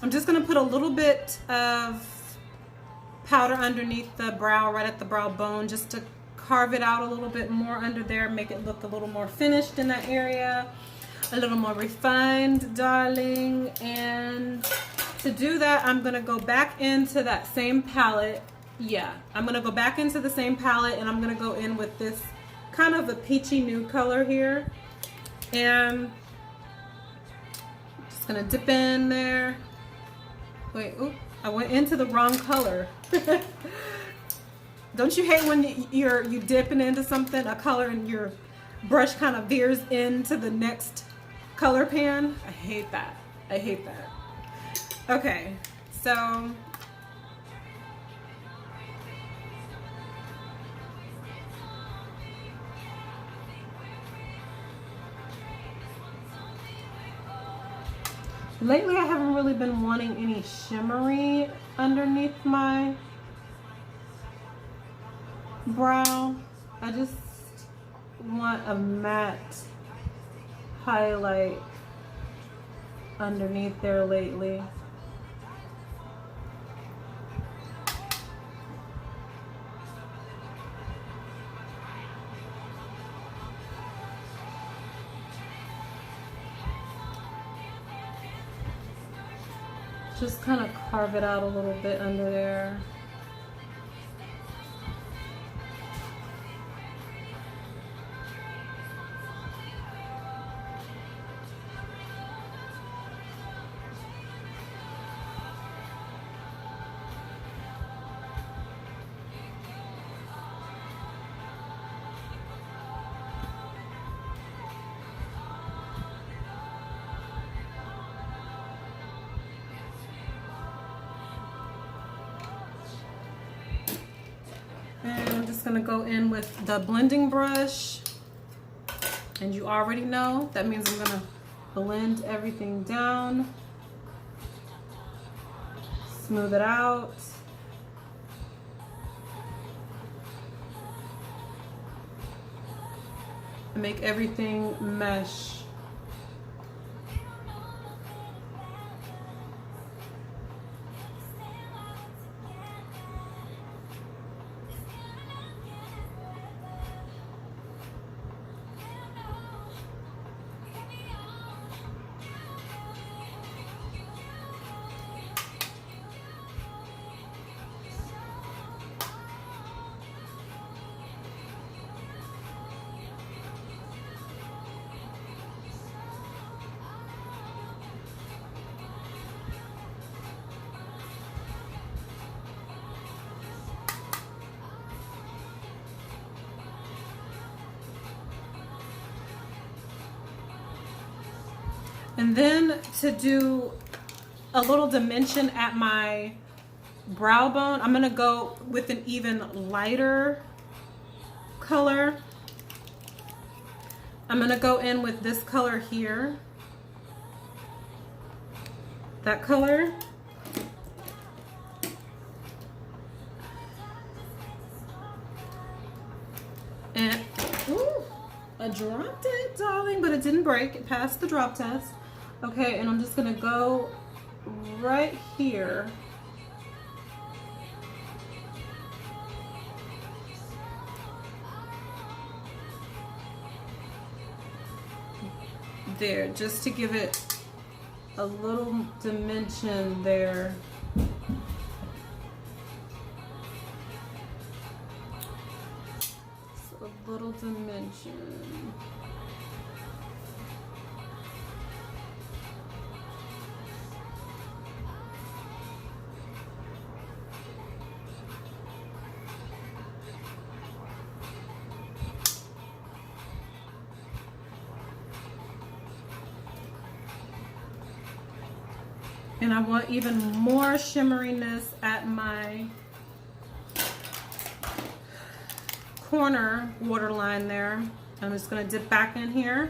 just gonna put a little bit of powder underneath the brow, right at the brow bone, just to carve it out a little bit more under there, make it look a little more finished in that area, a little more refined, darling. And to do that, I'm gonna go back into that same palette. Yeah, I'm gonna go back into the same palette, and I'm gonna go in with this kind of a peachy nude color here. And just gonna dip in there. Wait, ooh, I went into the wrong color. Don't you hate when you dipping into something, a color, and your brush kind of veers into the next color pan? I hate that. I hate that. Okay, so lately, I haven't really been wanting any shimmery underneath my brow. I just want a matte highlight underneath there lately. Just kind of carve it out a little bit under there. And I'm just gonna go in with the blending brush, and you already know that means I'm gonna blend everything down, smooth it out. And make everything mesh. And then to do a little dimension at my brow bone, I'm gonna go with an even lighter color. I'm gonna go in with this color here. That color. And, ooh, I dropped it, darling, but it didn't break. It passed the drop test. Okay, and I'm just gonna go right here. There, just to give it a little dimension there. So a little dimension. And I want even more shimmeriness at my corner waterline there. I'm just going to dip back in here.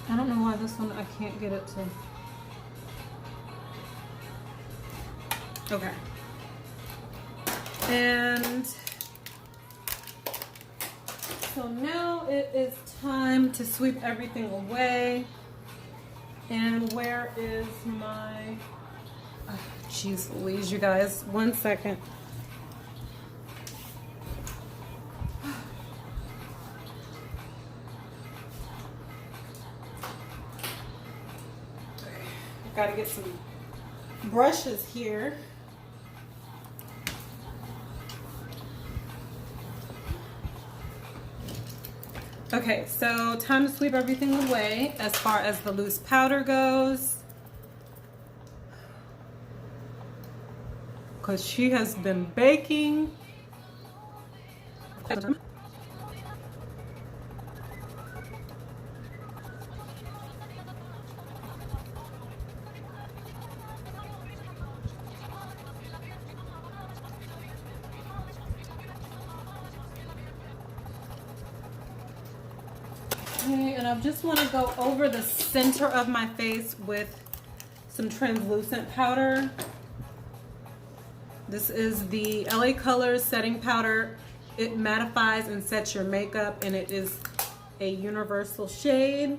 I don't know why this one I can't get it to. Okay. And so now it is time to sweep everything away. And where is my, jeez Louise, you guys, 1 second. Got to get some brushes here. Okay, so time to sweep everything away as far as the loose powder goes. Because she has been baking. Okay, and I just want to go over the center of my face with some translucent powder. This is the LA Colors setting powder. It mattifies and sets your makeup, and it is a universal shade.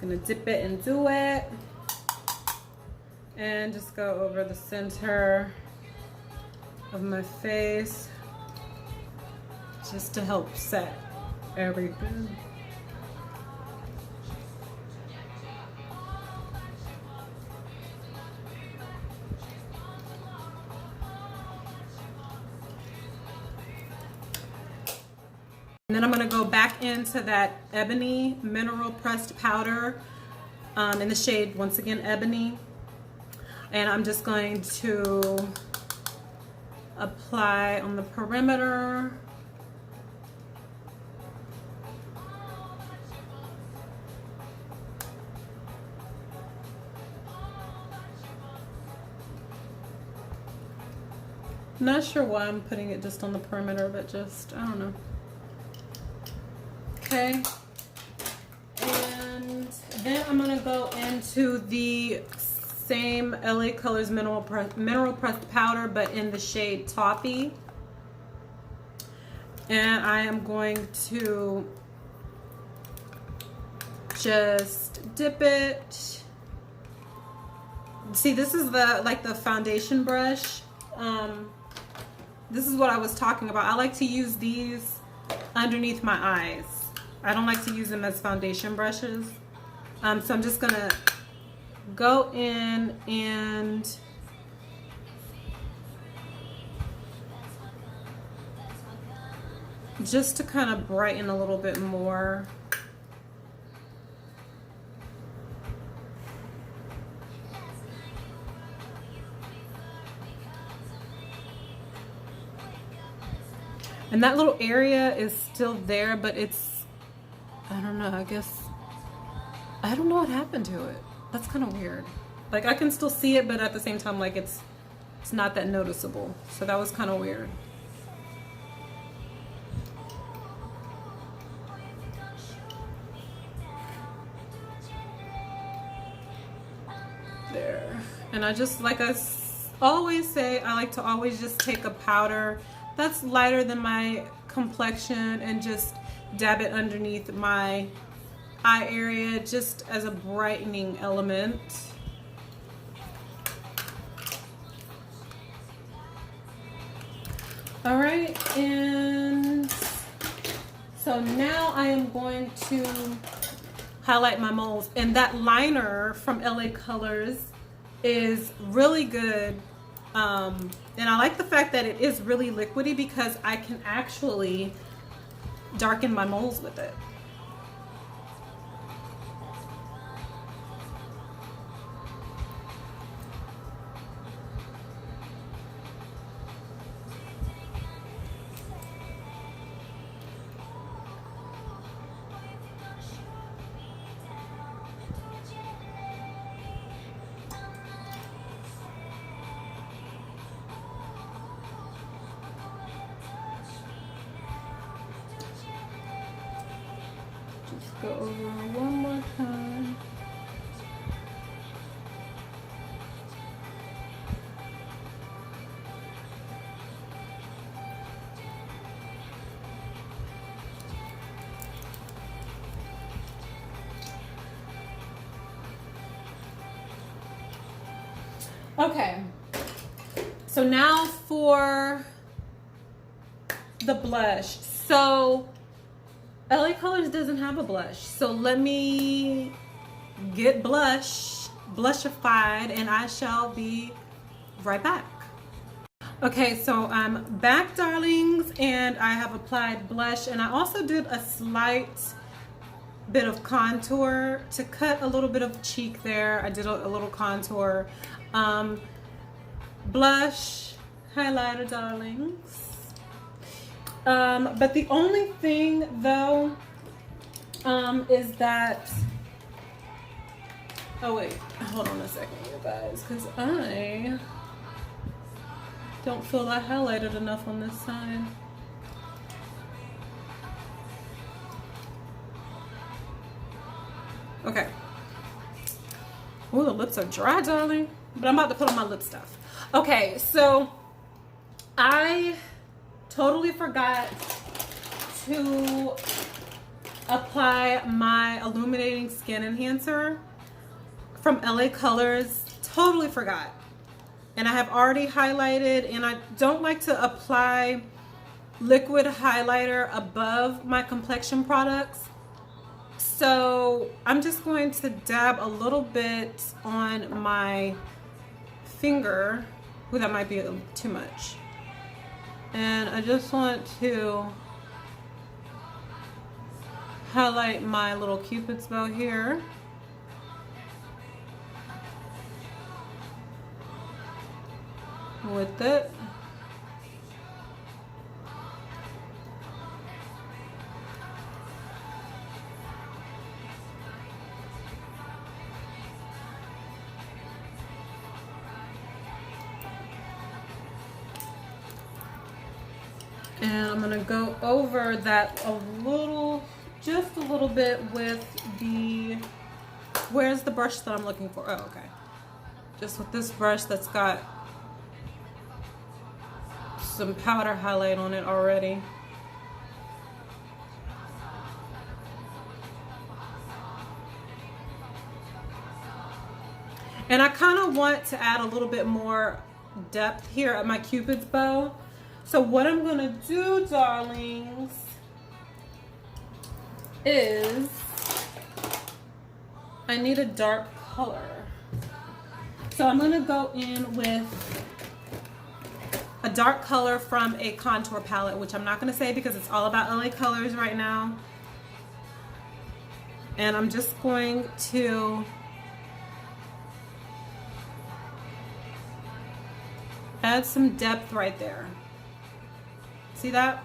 I'm gonna dip it into it and just go over the center of my face just to help set everything. And then I'm going to go back into that Ebony Mineral Pressed Powder in the shade, once again, Ebony. And I'm just going to apply on the perimeter. Not sure why I'm putting it just on the perimeter, but just, I don't know. Okay, and then I'm gonna go into the same LA Colors Mineral Pressed Powder, but in the shade Toffee. And I am going to just dip it. See, this is the foundation brush. This is what I was talking about. I like to use these underneath my eyes. I don't like to use them as foundation brushes. So I'm just gonna go in and just to kind of brighten a little bit more. And that little area is still there, but it's, I don't know, I guess, I don't know what happened to it. That's kind of weird. Like I can still see it, but at the same time, like it's not that noticeable. So that was kind of weird. There. And I just, like I always say, I like to always just take a powder that's lighter than my complexion and just dab it underneath my eye area just as a brightening element. All right, and so now I am going to highlight my moles, and that liner from LA Colors is really good. And I like the fact that it is really liquidy because I can actually darken my moles with it. Go over one more time. Okay, so now for the blush. So LA Colors doesn't have a blush, so let me get blushified, and I shall be right back. Okay, so I'm back, darlings, and I have applied blush, and I also did a slight bit of contour to cut a little bit of cheek there. I did a little contour. Blush, highlighter, darlings. But the only thing though is that, oh wait, hold on a second, you guys, because I don't feel that highlighted enough on this side. Okay. Oh, the lips are dry, darling, but I'm about to put on my lip stuff. Okay, so I totally forgot to apply my illuminating skin enhancer from LA Colors. Totally forgot. And I have already highlighted, and I don't like to apply liquid highlighter above my complexion products. So I'm just going to dab a little bit on my finger. Ooh, that might be too much. And I just want to highlight my little Cupid's bow here. With it. And I'm gonna go over that a little, just a little bit with the, where's the brush that I'm looking for? Oh, okay. Just with this brush that's got some powder highlight on it already. And I kind of want to add a little bit more depth here at my Cupid's bow. So what I'm gonna do, darlings, is I need a dark color. So I'm gonna go in with a dark color from a contour palette, which I'm not gonna say because it's all about LA colors right now. And I'm just going to add some depth right there. See that?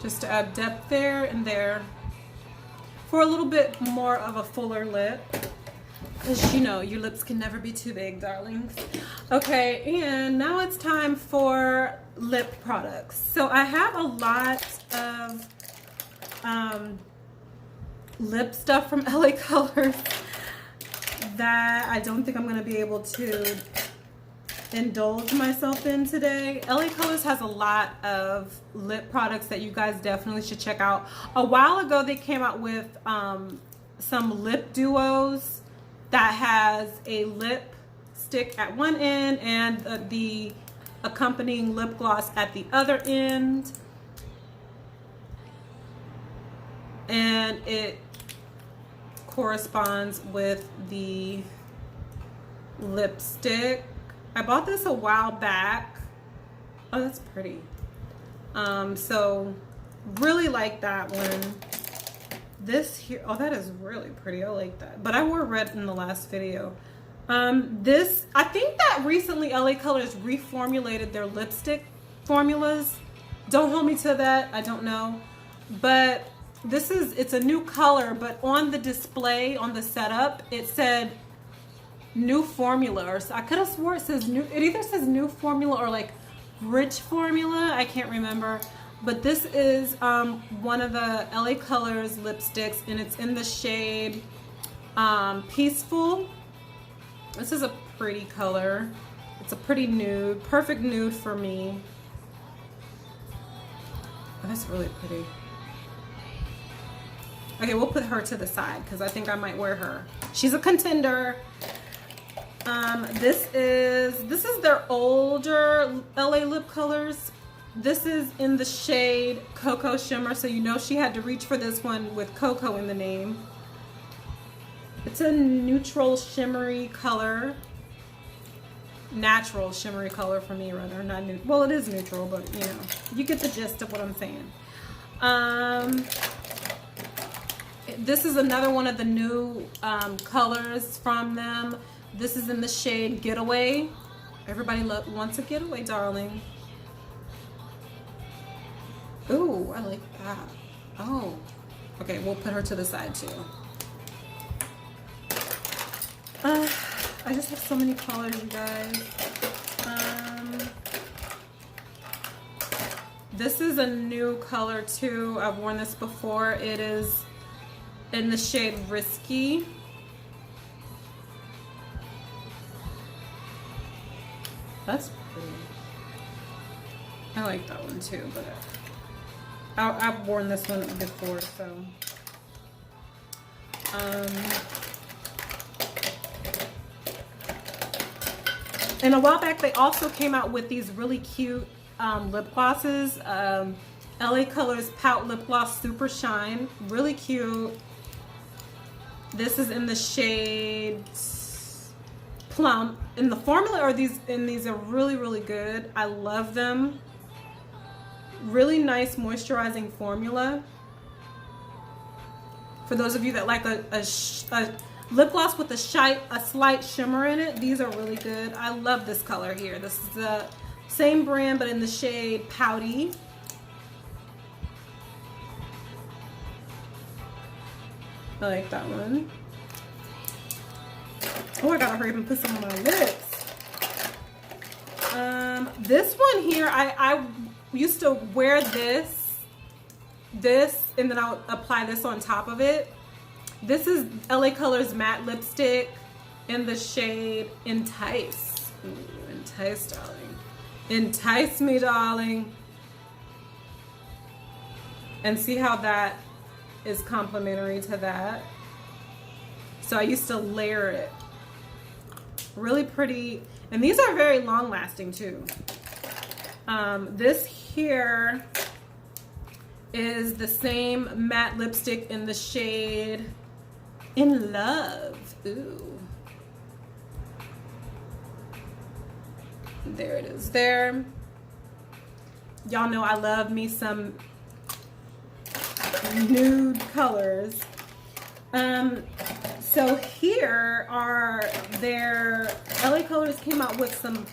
Just to add depth there and there for a little bit more of a fuller lip, because you know your lips can never be too big, darlings. Okay, and now it's time for lip products. So I have a lot of lip stuff from LA Colors that I don't think I'm going to be able to indulge myself in today. LA Colors has a lot of lip products that you guys definitely should check out. A while ago they came out with some lip duos that has a lipstick at one end and the accompanying lip gloss at the other end, and it corresponds with the lipstick. I bought this a while back. Oh, that's pretty. So really like that one. This here, oh, that is really pretty. I like that. But I wore red in the last video. This, I think that recently LA Colors reformulated their lipstick formulas. Don't hold me to that. I don't know. But this is, it's a new color, but on the display, on the setup, it said new formula, or so I could have swore it says new. It either says new formula or like rich formula. I can't remember. But this is one of the LA Colors lipsticks, and it's in the shade Peaceful. This is a pretty color. It's a pretty nude, perfect nude for me. Oh, that's really pretty. Okay, we'll put her to the side because I think I might wear her. She's a contender. This is their older LA lip colors. This is in the shade Cocoa Shimmer, so you know she had to reach for this one with Cocoa in the name. It's a neutral shimmery color. Natural shimmery color for me, rather. Not neutral. Well, it is neutral, but you know, you get the gist of what I'm saying. This is another one of the new colors from them. This is in the shade Getaway. Everybody wants a getaway, darling. Ooh, I like that. Oh, okay, we'll put her to the side too. I just have so many colors, you guys. This is a new color too. I've worn this before. It is in the shade Risky. That's pretty. I like that one too, but I've worn this one before, so. And a while back, they also came out with these really cute lip glosses. LA Colors Pout Lip Gloss Super Shine. Really cute. This is in the shade Plum. And the formula are these are really, really good. I love them. Really nice moisturizing formula. For those of you that like a lip gloss with a slight shimmer in it, these are really good. I love this color here. This is the same brand, but in the shade Pouty. I like that one. Oh, I gotta hurry up and put some on my lips. This one here, I used to wear this, and then I'll apply this on top of it. This is LA Colors Matte Lipstick in the shade Entice. Ooh, entice, darling. Entice me, darling. And see how that is complementary to that. So I used to layer it. Really pretty. And these are very long lasting too. This here is the same matte lipstick in the shade In Love. Ooh. There it is there. Y'all know I love me some nude colors. So here are their LA Colors came out with some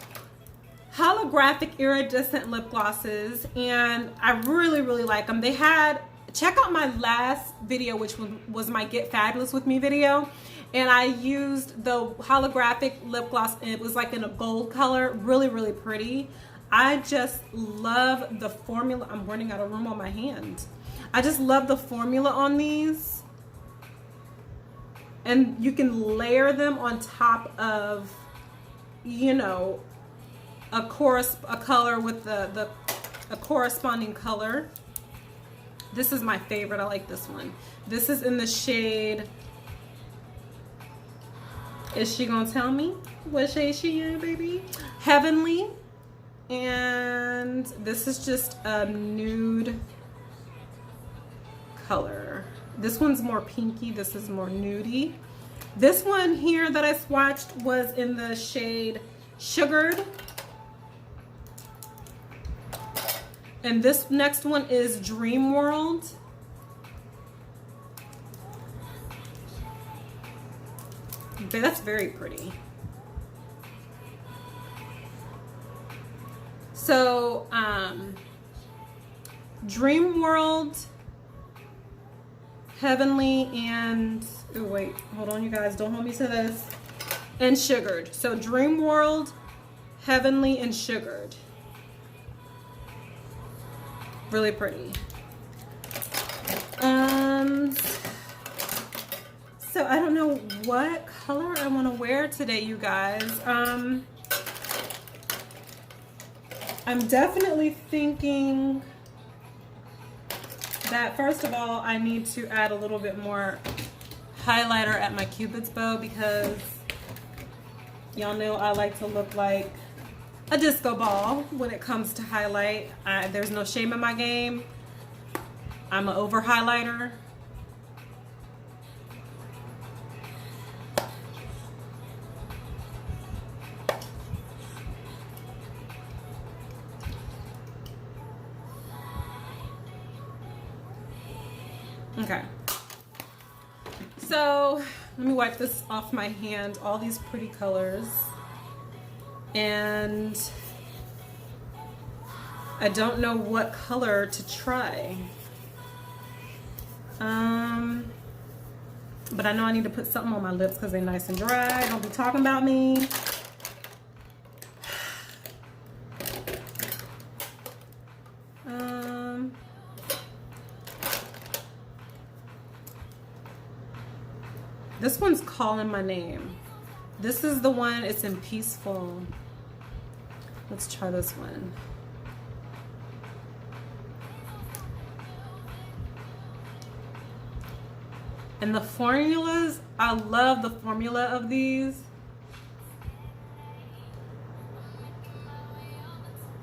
holographic iridescent lip glosses, and I really like them. They had, check out my last video, which was my Get Fabulous With Me video, and I used the holographic lip gloss, and it was like in a gold color. Really pretty. I just love the formula. I'm running out of room on my hand. I just love the formula on these, and you can layer them on top of, you know, a color with a corresponding color. This is my favorite. I like this one. This is in the shade, is she gonna tell me what shade she in, baby? Heavenly. And this is just a nude color. This one's more pinky, this is more nudie. This one here that I swatched was in the shade Sugared. And this next one is Dream World. That's very pretty. So, Dream World, Heavenly, and, oh wait, hold on you guys, don't hold me to this, and Sugared. So Dream World, Heavenly, and Sugared. Really pretty. So I don't know what color I want to wear today, you guys. I'm definitely thinking that first of all, I need to add a little bit more highlighter at my Cupid's bow, because y'all know I like to look like a disco ball when it comes to highlight. There's no shame in my game. I'm an over highlighter. Okay, so let me wipe this off my hand. All these pretty colors, and I don't know what color to try. But I know I need to put something on my lips because they're nice and dry. Don't be talking about me. This one's Calling My Name. This is the one, it's in Peaceful. Let's try this one. And the formulas, I love the formula of these.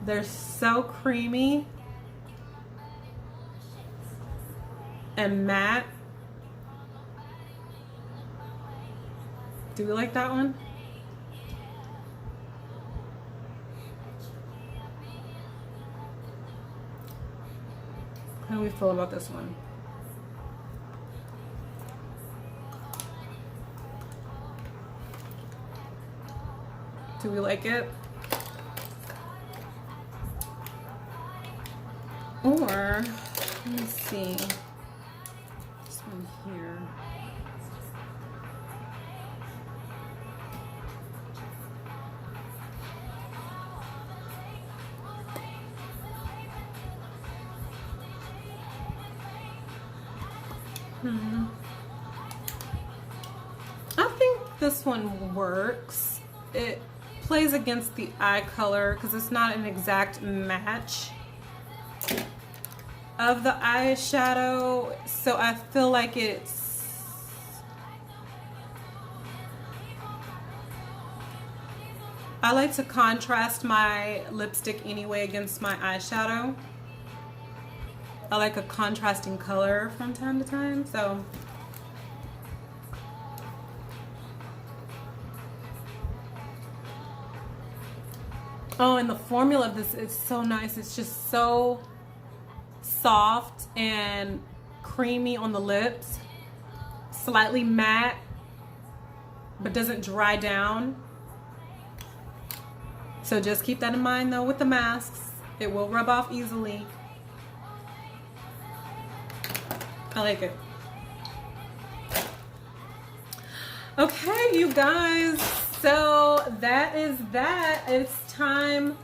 They're so creamy and matte. Do we like that one? How do we feel about this one? Do we like it? Or, let me see. This one here. I think this one works. It plays against the eye color because it's not an exact match of the eyeshadow, so I feel like it's I like to contrast my lipstick anyway against my eyeshadow. I like a contrasting color from time to time, so. Oh, and the formula of this is so nice. It's just so soft and creamy on the lips. Slightly matte, but doesn't dry down. So just keep that in mind though with the masks. It will rub off easily. I like it. Okay, you guys. So that is that. It's time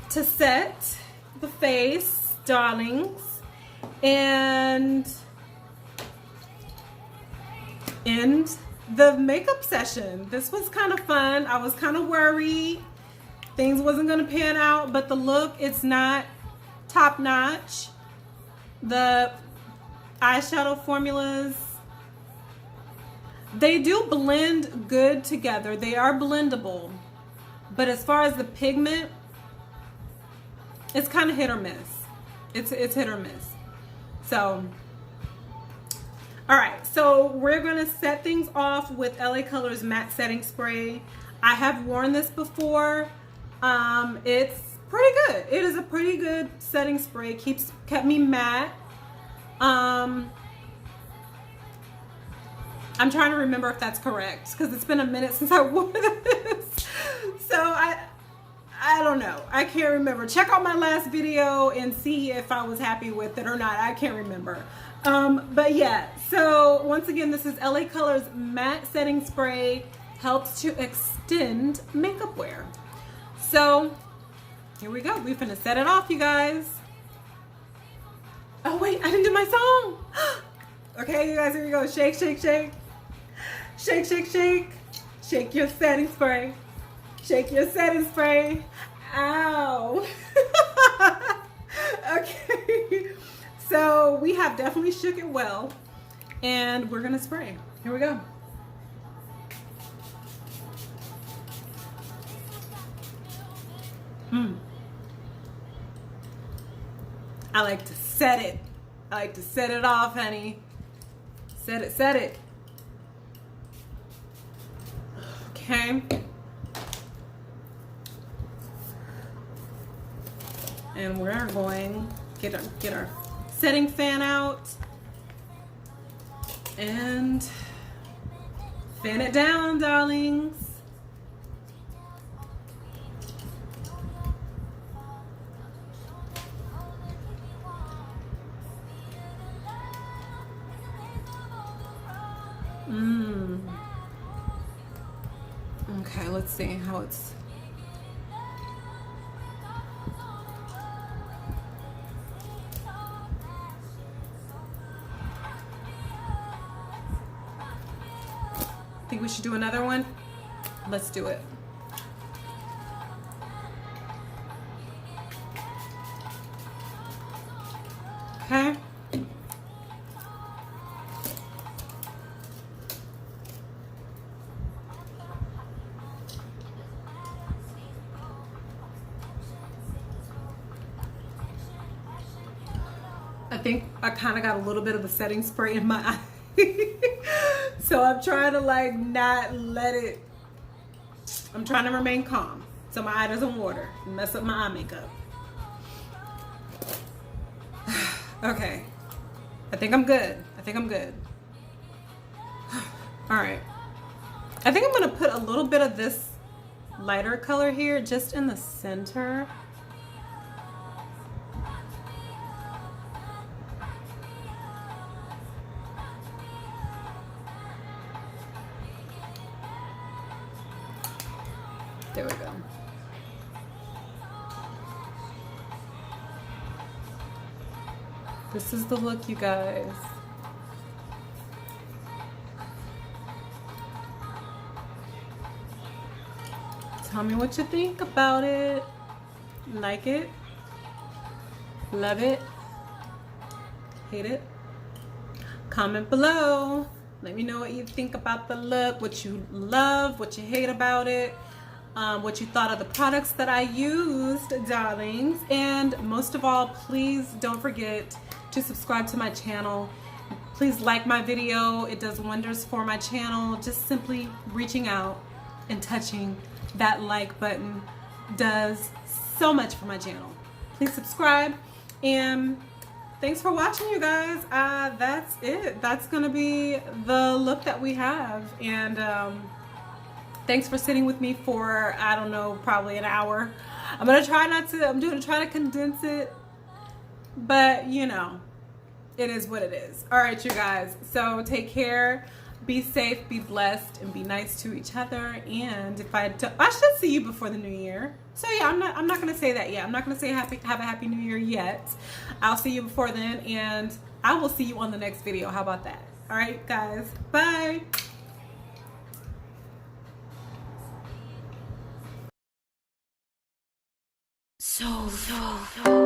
to set the face, darlings, and end the makeup session. This was kind of fun. I was kind of worried things wasn't going to pan out, but the look, it's not top notch. The eyeshadow formulas, they do blend good together. They are blendable, but as far as the pigment, it's kind of hit or miss. It's hit or miss. So all right, so we're gonna set things off with LA Colors matte setting spray. I have worn this before. It's pretty good. It is a pretty good setting spray. Kept me matte. I'm trying to remember if that's correct because it's been a minute since I wore this. So I don't know. I can't remember. Check out my last video and see if I was happy with it or not. I can't remember. But yeah, so once again, this is LA Colors matte setting spray. Helps to extend makeup wear. So here we go. We're gonna set it off, you guys. Oh wait, I didn't do my song. Okay, you guys, here we go. Shake, shake, shake. Shake, shake, shake. Shake your setting spray. Shake your setting spray. Ow. Okay. So we have definitely shook it well. And we're gonna spray. Here we go. I like to set it. I like to set it off, honey. Set it, set it. Okay. And we're going to get our setting fan out and fan it down, darlings. Okay, let's see how it's. Think we should do another one? Let's do it. Okay. I think I kind of got a little bit of the setting spray in my eye. So I'm trying to like not let it, I'm trying to remain calm so my eye doesn't water and mess up my eye makeup. Okay, I think I'm good. I think I'm good. All right, I think I'm gonna put a little bit of this lighter color here just in the center. There we go. This is the look, you guys. Tell me what you think about it. Like it? Love it? Hate it? Comment below. Let me know what you think about the look, what you love, what you hate about it. what you thought of the products that I used, darlings. And most of all, please don't forget to subscribe to my channel. Please like my video. It does wonders for my channel. Just simply reaching out and touching that like button does so much for my channel. Please subscribe, and thanks for watching, you guys. That's it. That's gonna be the look that we have, and thanks for sitting with me for, I don't know, probably an hour. I'm gonna try to condense it, but you know, it is what it is. All right, you guys, so take care, be safe, be blessed, and be nice to each other. And if I should see you before the new year. So yeah, I'm not gonna say that yet. I'm not gonna say have a happy new year yet. I'll see you before then, and I will see you on the next video. How about that? All right, guys, bye. So